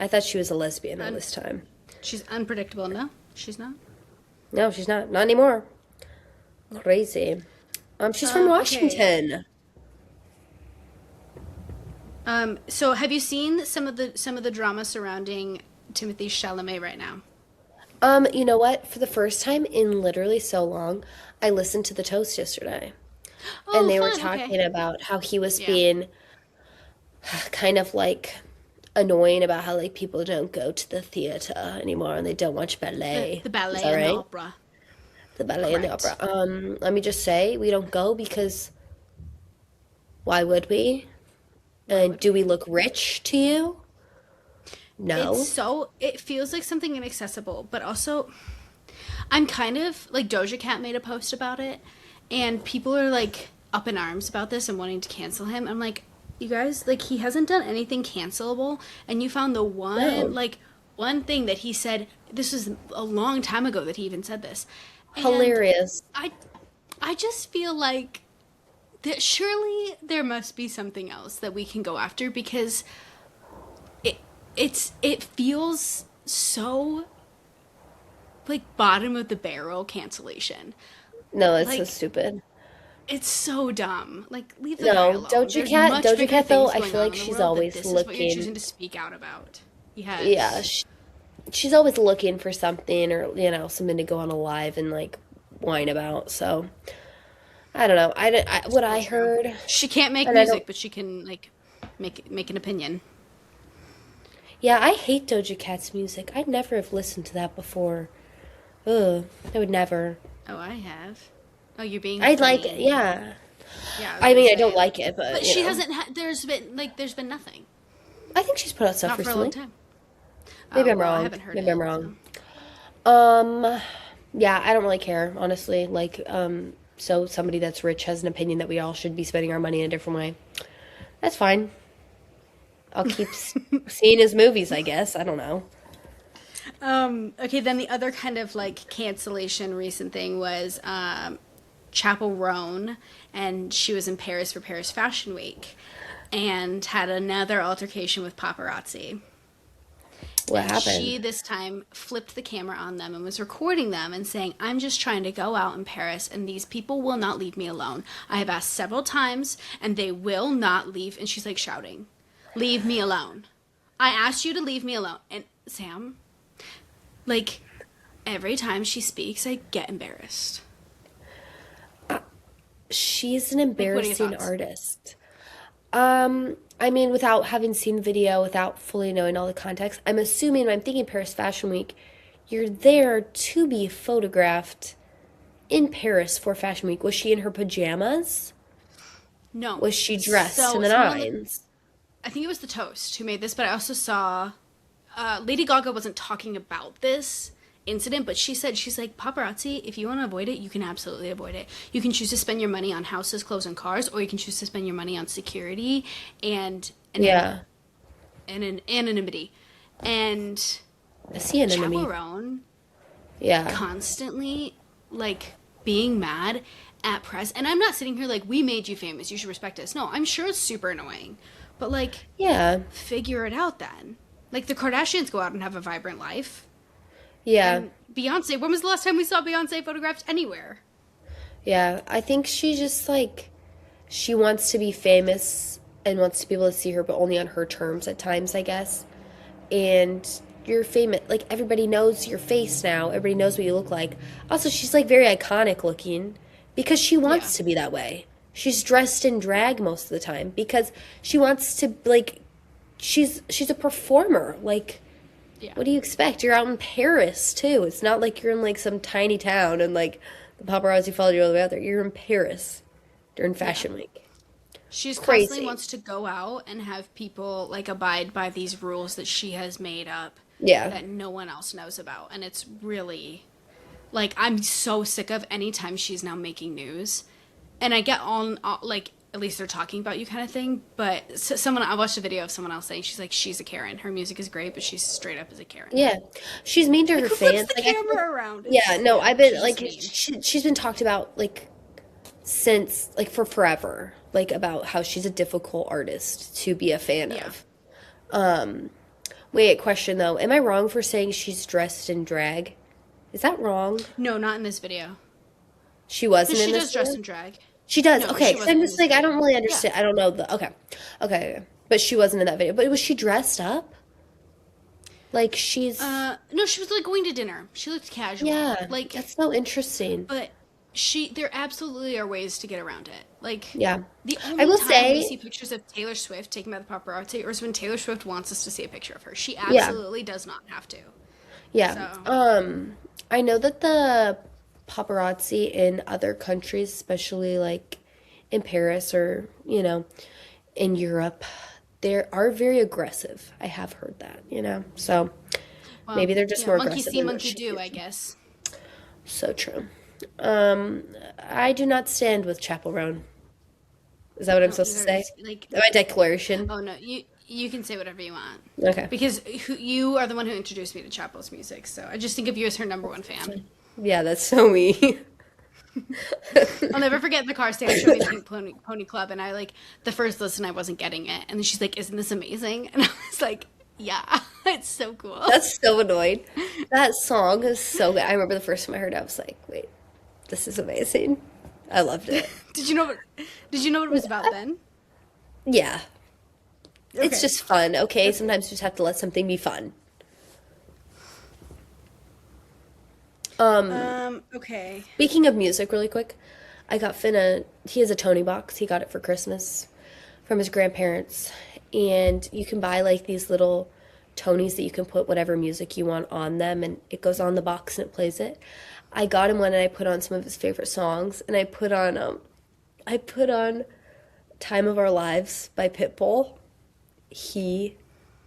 Speaker 2: I thought she was a lesbian all
Speaker 1: Un-
Speaker 2: this time.
Speaker 1: she's unpredictable. No, she's not.
Speaker 2: No, she's not. Not anymore. Crazy. She's from
Speaker 1: Okay.
Speaker 2: Washington.
Speaker 1: So have you seen some of the drama surrounding Timothy Chalamet right now?
Speaker 2: You know what? For the first time in literally so long, I listened to the Toast yesterday, and
Speaker 1: Oh,
Speaker 2: they were
Speaker 1: fun. Okay.
Speaker 2: talking about how he was
Speaker 1: Yeah.
Speaker 2: being kind of like annoying about how like people don't go to the theater anymore and they don't watch ballet.
Speaker 1: The
Speaker 2: Is
Speaker 1: ballet
Speaker 2: that
Speaker 1: and the
Speaker 2: right?
Speaker 1: opera.
Speaker 2: The ballet and the opera.
Speaker 1: Correct.
Speaker 2: Let me just say, we don't go because why would we?
Speaker 1: Why
Speaker 2: And
Speaker 1: would
Speaker 2: do
Speaker 1: we?
Speaker 2: we look rich to you? No.
Speaker 1: It feels like something inaccessible, but also I'm kind of like Doja Cat made a post about it, and people are like up in arms about this and wanting to cancel him. I'm like, you guys, like he hasn't done anything cancelable, and you found the
Speaker 2: No.
Speaker 1: one thing that he said. This was a long time ago that he even said this, and
Speaker 2: Hilarious.
Speaker 1: I I just feel like that surely there must be something else that we can go after because it it feels so like bottom of the barrel cancellation.
Speaker 2: No, it's so
Speaker 1: Like
Speaker 2: stupid.
Speaker 1: it's so dumb. Like leave the guy
Speaker 2: No,
Speaker 1: alone.
Speaker 2: Doja
Speaker 1: There's
Speaker 2: Cat,
Speaker 1: much
Speaker 2: Doja
Speaker 1: bigger
Speaker 2: Cat though,
Speaker 1: things
Speaker 2: I
Speaker 1: going
Speaker 2: feel
Speaker 1: on
Speaker 2: like
Speaker 1: in the
Speaker 2: she's
Speaker 1: world that
Speaker 2: always
Speaker 1: this is what you're choosing
Speaker 2: looking,
Speaker 1: to speak out about.
Speaker 2: yeah,
Speaker 1: Yes.
Speaker 2: she's always looking for something or, something to go on a live and like whine about. So, I don't know. What
Speaker 1: So
Speaker 2: I
Speaker 1: true.
Speaker 2: heard,
Speaker 1: She can't make
Speaker 2: and I don't,
Speaker 1: music, but she can like make an opinion.
Speaker 2: yeah, I hate Doja Cat's music. I'd never have listened to that before. Ugh, I would never.
Speaker 1: Oh, I have. Oh, you're being
Speaker 2: I'd like,
Speaker 1: plain.
Speaker 2: yeah.
Speaker 1: Yeah, I was
Speaker 2: I
Speaker 1: gonna
Speaker 2: mean, I
Speaker 1: say
Speaker 2: don't
Speaker 1: like,
Speaker 2: like it, but,
Speaker 1: but she hasn't. There's been nothing,
Speaker 2: I think she's put out stuff
Speaker 1: not for a long
Speaker 2: recently.
Speaker 1: time.
Speaker 2: Maybe
Speaker 1: Oh
Speaker 2: I'm
Speaker 1: well, I
Speaker 2: wrong.
Speaker 1: haven't heard
Speaker 2: Maybe I'm
Speaker 1: it. So.
Speaker 2: wrong. Um, yeah, I don't really care, honestly. Like, so somebody that's rich has an opinion that we all should be spending our money in a different way. That's fine. I'll keep seeing his movies, I guess. I don't know.
Speaker 1: Okay, then the other kind of like cancellation recent thing was Chapel Roan, and she was in Paris for Paris Fashion Week, and had another altercation with paparazzi.
Speaker 2: What
Speaker 1: And she
Speaker 2: happened?
Speaker 1: this time flipped the camera on them and was recording them and saying, I'm just trying to go out in Paris and these people will not leave me alone. I have asked several times and they will not leave. And she's like shouting, leave me alone. I asked you to leave me alone. And Sam, like every time she speaks, I get embarrassed.
Speaker 2: She's an
Speaker 1: Like, what are your
Speaker 2: embarrassing
Speaker 1: thoughts?
Speaker 2: artist. I mean, without having seen the video, without fully knowing all the context, I'm assuming when I'm thinking Paris Fashion Week, you're there to be photographed in Paris for Fashion Week. Was she in her pajamas?
Speaker 1: No.
Speaker 2: Was she dressed to
Speaker 1: So
Speaker 2: the
Speaker 1: someone on the
Speaker 2: nines?
Speaker 1: I think it was the Toast who made this, but I also saw Lady Gaga wasn't talking about this incident, but she's like, paparazzi, if you want to avoid it, you can absolutely avoid it. You can choose to spend your money on houses, clothes, and cars, or you can choose to spend your money on security and
Speaker 2: Yeah.
Speaker 1: anonymity. And
Speaker 2: I see an enemy.
Speaker 1: Chaperone
Speaker 2: Yeah.
Speaker 1: constantly like being mad at press, and I'm not sitting here like, we made you famous, you should respect us. No, I'm sure it's super annoying, but like,
Speaker 2: Yeah.
Speaker 1: figure it out then. Like, the Kardashians go out and have a vibrant life.
Speaker 2: Yeah.
Speaker 1: And Beyonce, when was the last time we saw Beyonce photographed anywhere?
Speaker 2: Yeah. I think she just like she wants to be famous and wants to be able to see her, but only on her terms at times, I guess. And you're famous. Like, everybody knows your face now. Everybody knows what you look like. Also, she's like very iconic looking because she
Speaker 1: Yeah.
Speaker 2: wants to be that way. She's dressed in drag most of the time because she wants to like she's a performer. Like,
Speaker 1: Yeah.
Speaker 2: what do you expect? You're out in Paris too. It's not like you're in like some tiny town and like the paparazzi followed you all the way out there. You're in Paris during Fashion Week.
Speaker 1: She's constantly
Speaker 2: Crazy.
Speaker 1: wants to go out and have people like abide by these rules that she has made up
Speaker 2: Yeah.
Speaker 1: that no one else knows about. And it's really like, I'm so sick of any time she's now making news. And I get on like, at least they're talking about you kind of thing. But someone, I watched a video of someone else saying she's a Karen. Her music is great, but she's straight up as a Karen.
Speaker 2: Yeah. She's mean to her
Speaker 1: Who flips
Speaker 2: fans.
Speaker 1: the
Speaker 2: Like, I
Speaker 1: camera around?
Speaker 2: Yeah, no, I've been
Speaker 1: She's
Speaker 2: like
Speaker 1: mean.
Speaker 2: she's been talked about like since like for forever, like about how she's a difficult artist to be a fan
Speaker 1: Yeah.
Speaker 2: of. Wait, question though. Am I wrong for saying she's dressed in drag? Is that wrong?
Speaker 1: No, not in this video.
Speaker 2: She wasn't
Speaker 1: She
Speaker 2: in
Speaker 1: does
Speaker 2: this
Speaker 1: dress
Speaker 2: one?
Speaker 1: in drag.
Speaker 2: She does.
Speaker 1: No,
Speaker 2: Okay,
Speaker 1: she
Speaker 2: 'cause
Speaker 1: wasn't
Speaker 2: I'm
Speaker 1: in
Speaker 2: just
Speaker 1: this
Speaker 2: like I
Speaker 1: video.
Speaker 2: don't really
Speaker 1: Yeah.
Speaker 2: understand. I don't know the okay. Okay. But she wasn't in that video. But was she dressed up? Like she's
Speaker 1: No, she was like going to dinner. She looked casual.
Speaker 2: yeah,
Speaker 1: Like,
Speaker 2: that's so interesting.
Speaker 1: but there absolutely are ways to get around it. Like,
Speaker 2: Yeah.
Speaker 1: the
Speaker 2: I
Speaker 1: only
Speaker 2: will
Speaker 1: time
Speaker 2: say
Speaker 1: we see pictures of Taylor Swift taken by the paparazzi is when Taylor Swift wants us to see a picture of her. She
Speaker 2: yeah.
Speaker 1: absolutely does not have to.
Speaker 2: Yeah.
Speaker 1: So,
Speaker 2: I know that the paparazzi in other countries, especially like in Paris or, in Europe, they are very aggressive. I have heard that. So
Speaker 1: well,
Speaker 2: maybe they're just
Speaker 1: yeah,
Speaker 2: more
Speaker 1: monkey
Speaker 2: aggressive
Speaker 1: see,
Speaker 2: than what
Speaker 1: monkey
Speaker 2: she
Speaker 1: do,
Speaker 2: is.
Speaker 1: I guess.
Speaker 2: So true. I do not stand with Chappell Roan. Is that what I'm
Speaker 1: No,
Speaker 2: supposed to
Speaker 1: either
Speaker 2: say?
Speaker 1: is like,
Speaker 2: My declaration?
Speaker 1: oh no, you can say whatever you want.
Speaker 2: Okay.
Speaker 1: Because you are the one who introduced me to Chapel's music, so I just think of you as her number one fan.
Speaker 2: Yeah, that's so me.
Speaker 1: I'll never forget the car stand showed me the Pink Pony Club, and I the first listen I wasn't getting it, and then she's like, "Isn't this amazing?" And I was like, "Yeah, it's so cool."
Speaker 2: That's so annoying. That song is so good. I remember the first time I heard it, I was like, wait, this is amazing. I loved it.
Speaker 1: Did you know what? Did you know what it was about then?
Speaker 2: Yeah. It's
Speaker 1: Okay.
Speaker 2: just fun, okay? Sometimes you just have to let something be fun.
Speaker 1: Okay.
Speaker 2: Speaking of music, really quick, I got Finn he has a Tony box. He got it for Christmas from his grandparents. And you can buy like these little Tonys that you can put whatever music you want on them, and it goes on the box and it plays it. I got him one and I put on some of his favorite songs, and I put on Time of Our Lives by Pitbull. He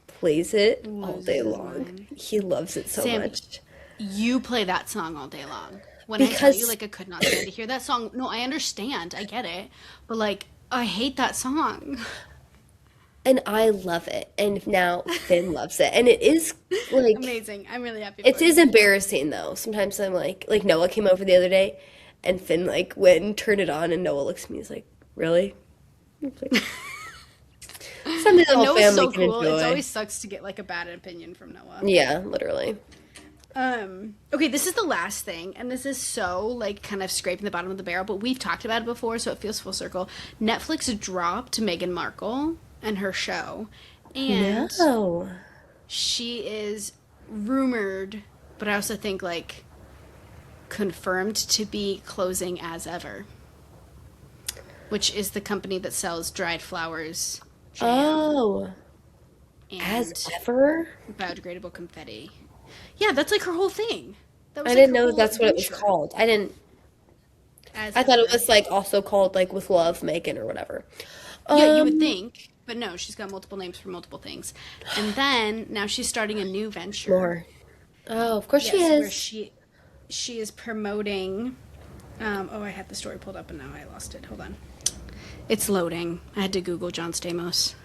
Speaker 2: plays it all day long. He loves it so
Speaker 1: Sam,
Speaker 2: much.
Speaker 1: you play that song all day long. When I tell
Speaker 2: Because
Speaker 1: you, I could not stand to hear that song. No, I understand. I get it. But, I hate that song.
Speaker 2: and I love it. And now Finn loves it. And it is like
Speaker 1: Amazing. I'm really happy
Speaker 2: it
Speaker 1: for
Speaker 2: is
Speaker 1: you.
Speaker 2: embarrassing though. Sometimes I'm like Noah came over the other day and Finn like went and turned it on and Noah looks at me, he's like, really? It's like, something the
Speaker 1: And
Speaker 2: whole
Speaker 1: Noah's
Speaker 2: family
Speaker 1: so
Speaker 2: can
Speaker 1: cool.
Speaker 2: enjoy.
Speaker 1: It always sucks to get, a bad opinion from Noah.
Speaker 2: Yeah, literally.
Speaker 1: Okay, this is the last thing, and this is so, kind of scraping the bottom of the barrel, but we've talked about it before, so it feels full circle. Netflix dropped Meghan Markle and her show, and
Speaker 2: No.
Speaker 1: she is rumored, but I also think, confirmed to be closing As Ever, which is the company that sells dried flowers, jam,
Speaker 2: Oh.
Speaker 1: and
Speaker 2: As ever?
Speaker 1: biodegradable confetti. Yeah, that's like her whole thing. That
Speaker 2: I
Speaker 1: was like
Speaker 2: didn't
Speaker 1: her
Speaker 2: know
Speaker 1: whole
Speaker 2: that's what it was
Speaker 1: adventure
Speaker 2: called.
Speaker 1: as
Speaker 2: I thought it
Speaker 1: Emperor.
Speaker 2: was like also called like with love, Megan or whatever.
Speaker 1: Yeah, you would
Speaker 2: Um,
Speaker 1: think, but no, she's got multiple names for multiple things. And then now she's starting a new venture.
Speaker 2: more. Oh, of course she
Speaker 1: Yes, where
Speaker 2: is.
Speaker 1: she is promoting. Oh, I had the story pulled up and now I lost it. Hold on. It's loading. I had to Google John Stamos.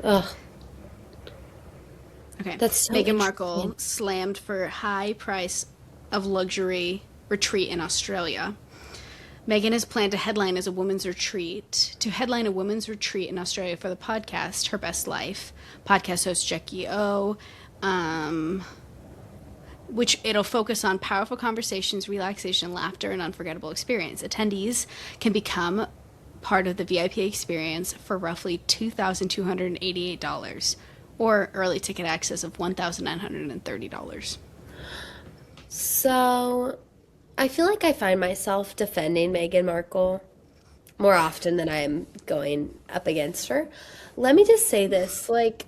Speaker 2: Oh,
Speaker 1: Okay.
Speaker 2: that's so
Speaker 1: Meghan
Speaker 2: interesting.
Speaker 1: Markle slammed for high price of luxury retreat in Australia. Meghan has planned to headline a women's retreat in Australia for the podcast Her Best Life. Podcast host Jackie O. Which it'll focus on powerful conversations, relaxation, laughter, and unforgettable experience. Attendees can become part of the VIP experience for roughly $2,288 or early ticket access of $1,930.
Speaker 2: So, I feel like I find myself defending Meghan Markle more often than I am going up against her. Let me just say this, like,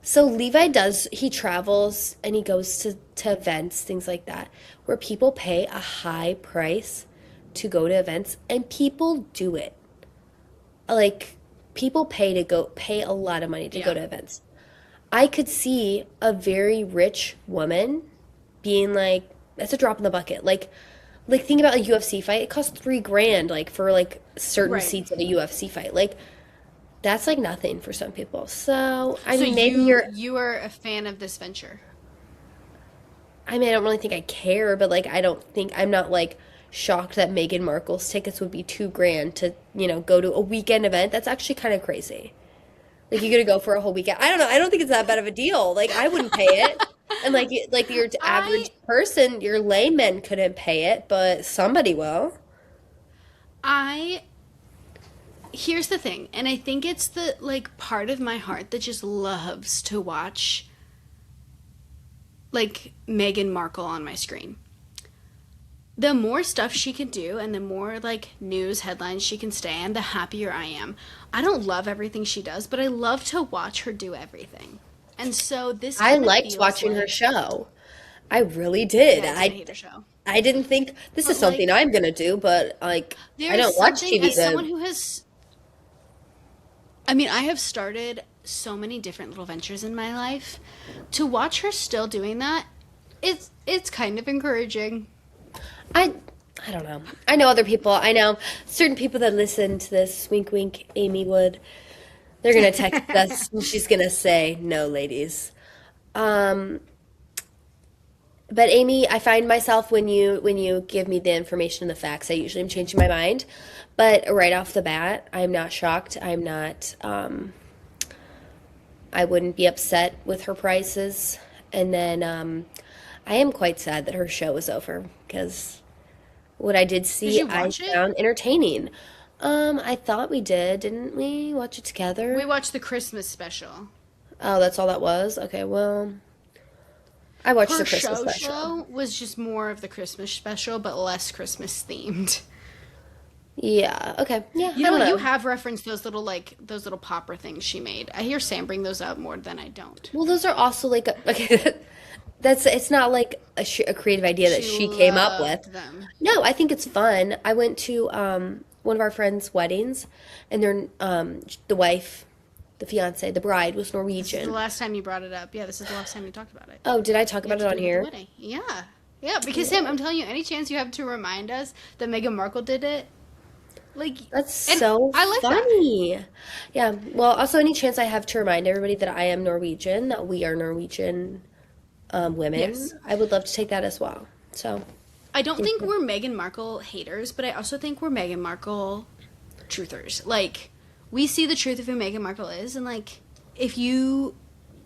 Speaker 2: so he travels and he goes to events, things like that, where people pay a high price to go to events, and people do it. Like, people pay a lot of money to go
Speaker 1: Yeah.
Speaker 2: to events. I could see a very rich woman being like, that's a drop in the bucket. Like think about a UFC fight. It costs 3 grand, like for like certain
Speaker 1: Right.
Speaker 2: seats at a UFC fight. Like that's like nothing for some people. So I
Speaker 1: So
Speaker 2: mean, maybe you're.
Speaker 1: you are a fan of this venture.
Speaker 2: I mean, I don't really think I care, but like I don't think I'm not like shocked that Meghan Markle's tickets would be 2 grand to go to a weekend event. That's actually kind of crazy. Like you're gonna go for a whole weekend. I don't know. I don't think it's that bad of a deal. Like I wouldn't pay it. And like your
Speaker 1: I
Speaker 2: average person, your layman couldn't pay it, but somebody will.
Speaker 1: I here's the thing, and I think it's the like part of my heart that just loves to watch like Meghan Markle on my screen. The more stuff she can do and the more like news headlines she can stay on, the happier I am. I don't love everything she does, but I love to watch her do everything. And so this
Speaker 2: I
Speaker 1: kind of
Speaker 2: liked
Speaker 1: feels
Speaker 2: watching her
Speaker 1: like
Speaker 2: show. I really did.
Speaker 1: yeah, I did hate her show.
Speaker 2: I didn't think this is
Speaker 1: But
Speaker 2: something
Speaker 1: like
Speaker 2: I'm gonna do, but like I
Speaker 1: there is
Speaker 2: don't watch
Speaker 1: something
Speaker 2: TV
Speaker 1: as someone
Speaker 2: to.
Speaker 1: who has I mean, I have started so many different little ventures in my life. To watch her still doing that, it's kind of encouraging.
Speaker 2: I I don't know. I know other people. I know certain people that listen to this. Wink, wink. Amy Wood. They're gonna text us, and she's gonna say, "No, ladies." Um, but Amy, I find myself when you give me the information and the facts, I usually am changing my mind. But right off the bat, I'm not shocked. I'm not. I wouldn't be upset with her prices. And then I am quite sad that her show is over because what I did
Speaker 1: Did
Speaker 2: see,
Speaker 1: you
Speaker 2: I
Speaker 1: watch it?
Speaker 2: found entertaining. I thought we did, didn't we? Watch it
Speaker 1: We
Speaker 2: together?
Speaker 1: watched the Christmas special.
Speaker 2: Oh, that's all that was? Okay, well, I watched the
Speaker 1: Her
Speaker 2: Christmas special.
Speaker 1: show was just more of the Christmas special, but less Christmas themed.
Speaker 2: Yeah, okay. Yeah,
Speaker 1: You
Speaker 2: I
Speaker 1: know
Speaker 2: don't
Speaker 1: what? You
Speaker 2: know.
Speaker 1: have referenced those little popper things she made. I hear Sam bring those up more than I don't.
Speaker 2: Well, those are also like, okay, it's not like a creative idea that
Speaker 1: She
Speaker 2: she came up with.
Speaker 1: loved them.
Speaker 2: No, I think it's fun. I went to one of our friends' weddings, and the wife, the fiance, the bride was
Speaker 1: This is the
Speaker 2: Norwegian.
Speaker 1: last time you brought it up. Yeah, this is the last time you talked about it.
Speaker 2: Oh, did I talk
Speaker 1: You have
Speaker 2: about
Speaker 1: to
Speaker 2: it
Speaker 1: talk
Speaker 2: on
Speaker 1: about the
Speaker 2: here?
Speaker 1: wedding. Yeah. Yeah, because Sam, I'm telling you, any chance you have to remind us that Meghan Markle did it, like,
Speaker 2: That's
Speaker 1: and
Speaker 2: so
Speaker 1: I like that.
Speaker 2: funny. Yeah. Well, also any chance I have to remind everybody that I am Norwegian, that we are Norwegian women,
Speaker 1: Yes.
Speaker 2: I would love to take that as well. So,
Speaker 1: I don't
Speaker 2: thank
Speaker 1: think
Speaker 2: you.
Speaker 1: we're Meghan Markle haters, but I also think we're Meghan Markle truthers. Like, we see the truth of who Meghan Markle is, and like, if you,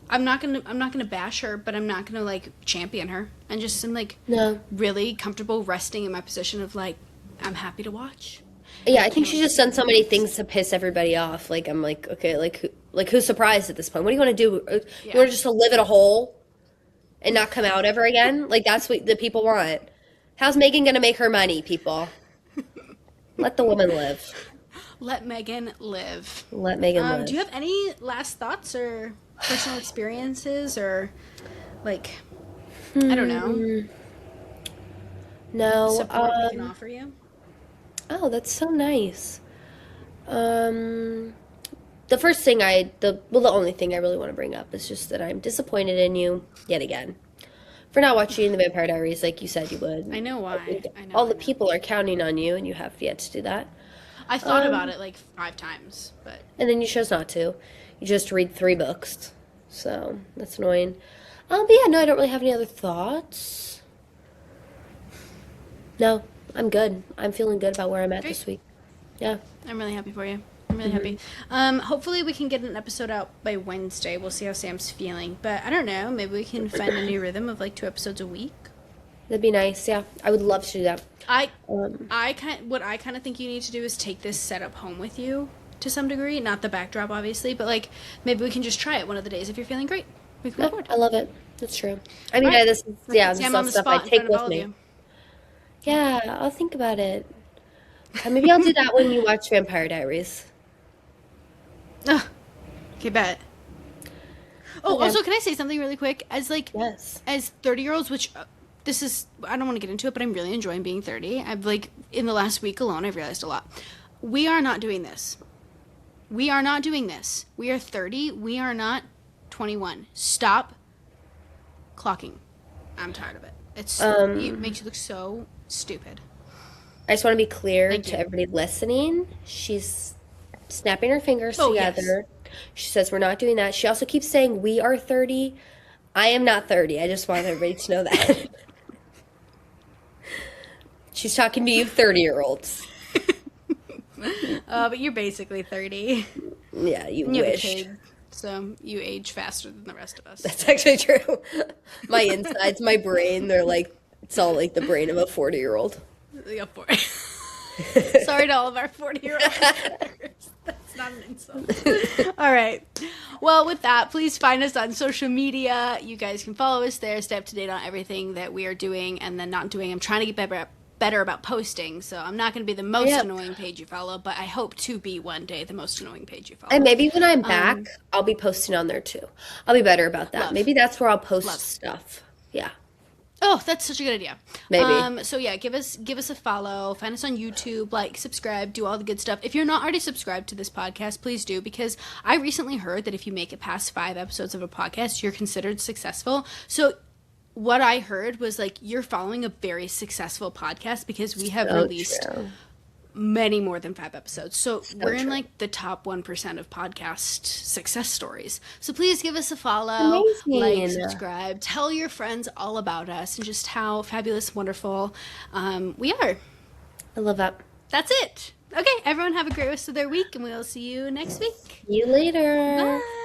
Speaker 1: I'm not gonna bash her, but I'm not gonna like champion her, and just am like
Speaker 2: No.
Speaker 1: really comfortable resting in my position of like, I'm happy to watch, and
Speaker 2: Yeah,
Speaker 1: I
Speaker 2: I think
Speaker 1: can't
Speaker 2: she's
Speaker 1: wait to
Speaker 2: just
Speaker 1: see
Speaker 2: done
Speaker 1: what
Speaker 2: so many
Speaker 1: happens.
Speaker 2: things to piss everybody off. Like I'm like, okay, who's surprised at this point? What do you want to do? You
Speaker 1: Yeah.
Speaker 2: want to just to live in a hole and not come out ever again? Like that's what the people want. How's Megan gonna make her money, people? Let the woman live.
Speaker 1: Let Megan live.
Speaker 2: Let Megan
Speaker 1: Do you
Speaker 2: live.
Speaker 1: have any last thoughts or personal experiences or Like, I don't know,
Speaker 2: No.
Speaker 1: support we can offer you?
Speaker 2: Oh, that's so nice. Um, the first thing the only thing I really want to bring up is just that I'm disappointed in you yet again for not watching The Vampire Diaries like you said you would.
Speaker 1: I know why. I know.
Speaker 2: All
Speaker 1: I
Speaker 2: the
Speaker 1: know.
Speaker 2: people are counting on you, and you have yet to do that.
Speaker 1: I thought about it like 5 times, but
Speaker 2: And then you chose not to. You just read 3 books, so that's annoying. But yeah, no, I don't really have any other thoughts. No, I'm good. I'm feeling good about where I'm at
Speaker 1: Great.
Speaker 2: this week. Yeah.
Speaker 1: I'm really happy for you. I'm really happy. Hopefully we can get an episode out by Wednesday. We'll see how Sam's feeling. But I don't know. Maybe we can find a new rhythm of like 2 episodes a week.
Speaker 2: That'd be nice. Yeah, I would love to do that.
Speaker 1: What I kind of think you need to do is take this setup home with you to some degree. Not the backdrop, obviously, but like maybe we can just try it one of the days if you're feeling great. We can
Speaker 2: Yeah,
Speaker 1: record.
Speaker 2: I love it. That's true. I mean,
Speaker 1: Right.
Speaker 2: this is this is
Speaker 1: Sam
Speaker 2: all
Speaker 1: on the
Speaker 2: stuff I
Speaker 1: spot in
Speaker 2: take
Speaker 1: front of all
Speaker 2: with
Speaker 1: of
Speaker 2: me.
Speaker 1: you.
Speaker 2: Yeah, I'll think about it. Maybe I'll do that when you watch Vampire Diaries.
Speaker 1: Ugh. Okay, bet. Oh,
Speaker 2: Okay.
Speaker 1: also, can I say something really quick?
Speaker 2: Yes.
Speaker 1: As 30-year-olds, which this is, I don't want to get into it, but I'm really enjoying being 30. I've like, in the last week alone, I've realized a lot. We are not doing this. We are not doing this. We are 30. We are not 21. Stop clocking. I'm tired of it. It makes you look so stupid.
Speaker 2: I just want to be clear
Speaker 1: Thank
Speaker 2: to
Speaker 1: you.
Speaker 2: everybody listening. She's snapping her fingers
Speaker 1: Oh, yes.
Speaker 2: together. She says we're not doing that. She also keeps saying we are 30. I am not 30. I just want everybody to know that. She's talking to you 30-year-olds.
Speaker 1: But you're basically 30.
Speaker 2: Yeah, you
Speaker 1: You have a
Speaker 2: wish.
Speaker 1: kid, so you age faster than the rest of us.
Speaker 2: That's actually true. My insides, my brain, they're like, it's all like the brain of a 40-year-old.
Speaker 1: Yeah, Sorry to all of our 40-year-olds. That's not an insult. All right. Well, with that, please find us on social media. You guys can follow us there, stay up to date on everything that we are doing and then not doing. I'm trying to get better about posting, so I'm not going to be the most
Speaker 2: Yeah.
Speaker 1: annoying page you follow, but I hope to be one day the most annoying page you follow.
Speaker 2: And maybe when I'm back, I'll be posting on there too. I'll be better about that.
Speaker 1: Love.
Speaker 2: Maybe that's where I'll post
Speaker 1: Love.
Speaker 2: stuff. Yeah.
Speaker 1: Oh, that's such a good idea.
Speaker 2: Maybe.
Speaker 1: So yeah, give us a follow. Find us on YouTube. Like, subscribe. Do all the good stuff. If you're not already subscribed to this podcast, please do, because I recently heard that if you make it past 5 episodes of a podcast, you're considered successful. So what I heard was like you're following a very successful podcast because we have
Speaker 2: So
Speaker 1: released
Speaker 2: true.
Speaker 1: many more than 5 episodes. So we're in
Speaker 2: true.
Speaker 1: like the top 1% of podcast success stories. So please give us a follow,
Speaker 2: Amazing.
Speaker 1: like, subscribe, tell your friends all about us and just how fabulous, wonderful we are.
Speaker 2: I love that.
Speaker 1: That's it. Okay, everyone have a great rest of their week and we'll see you next week.
Speaker 2: See you later.
Speaker 1: Bye.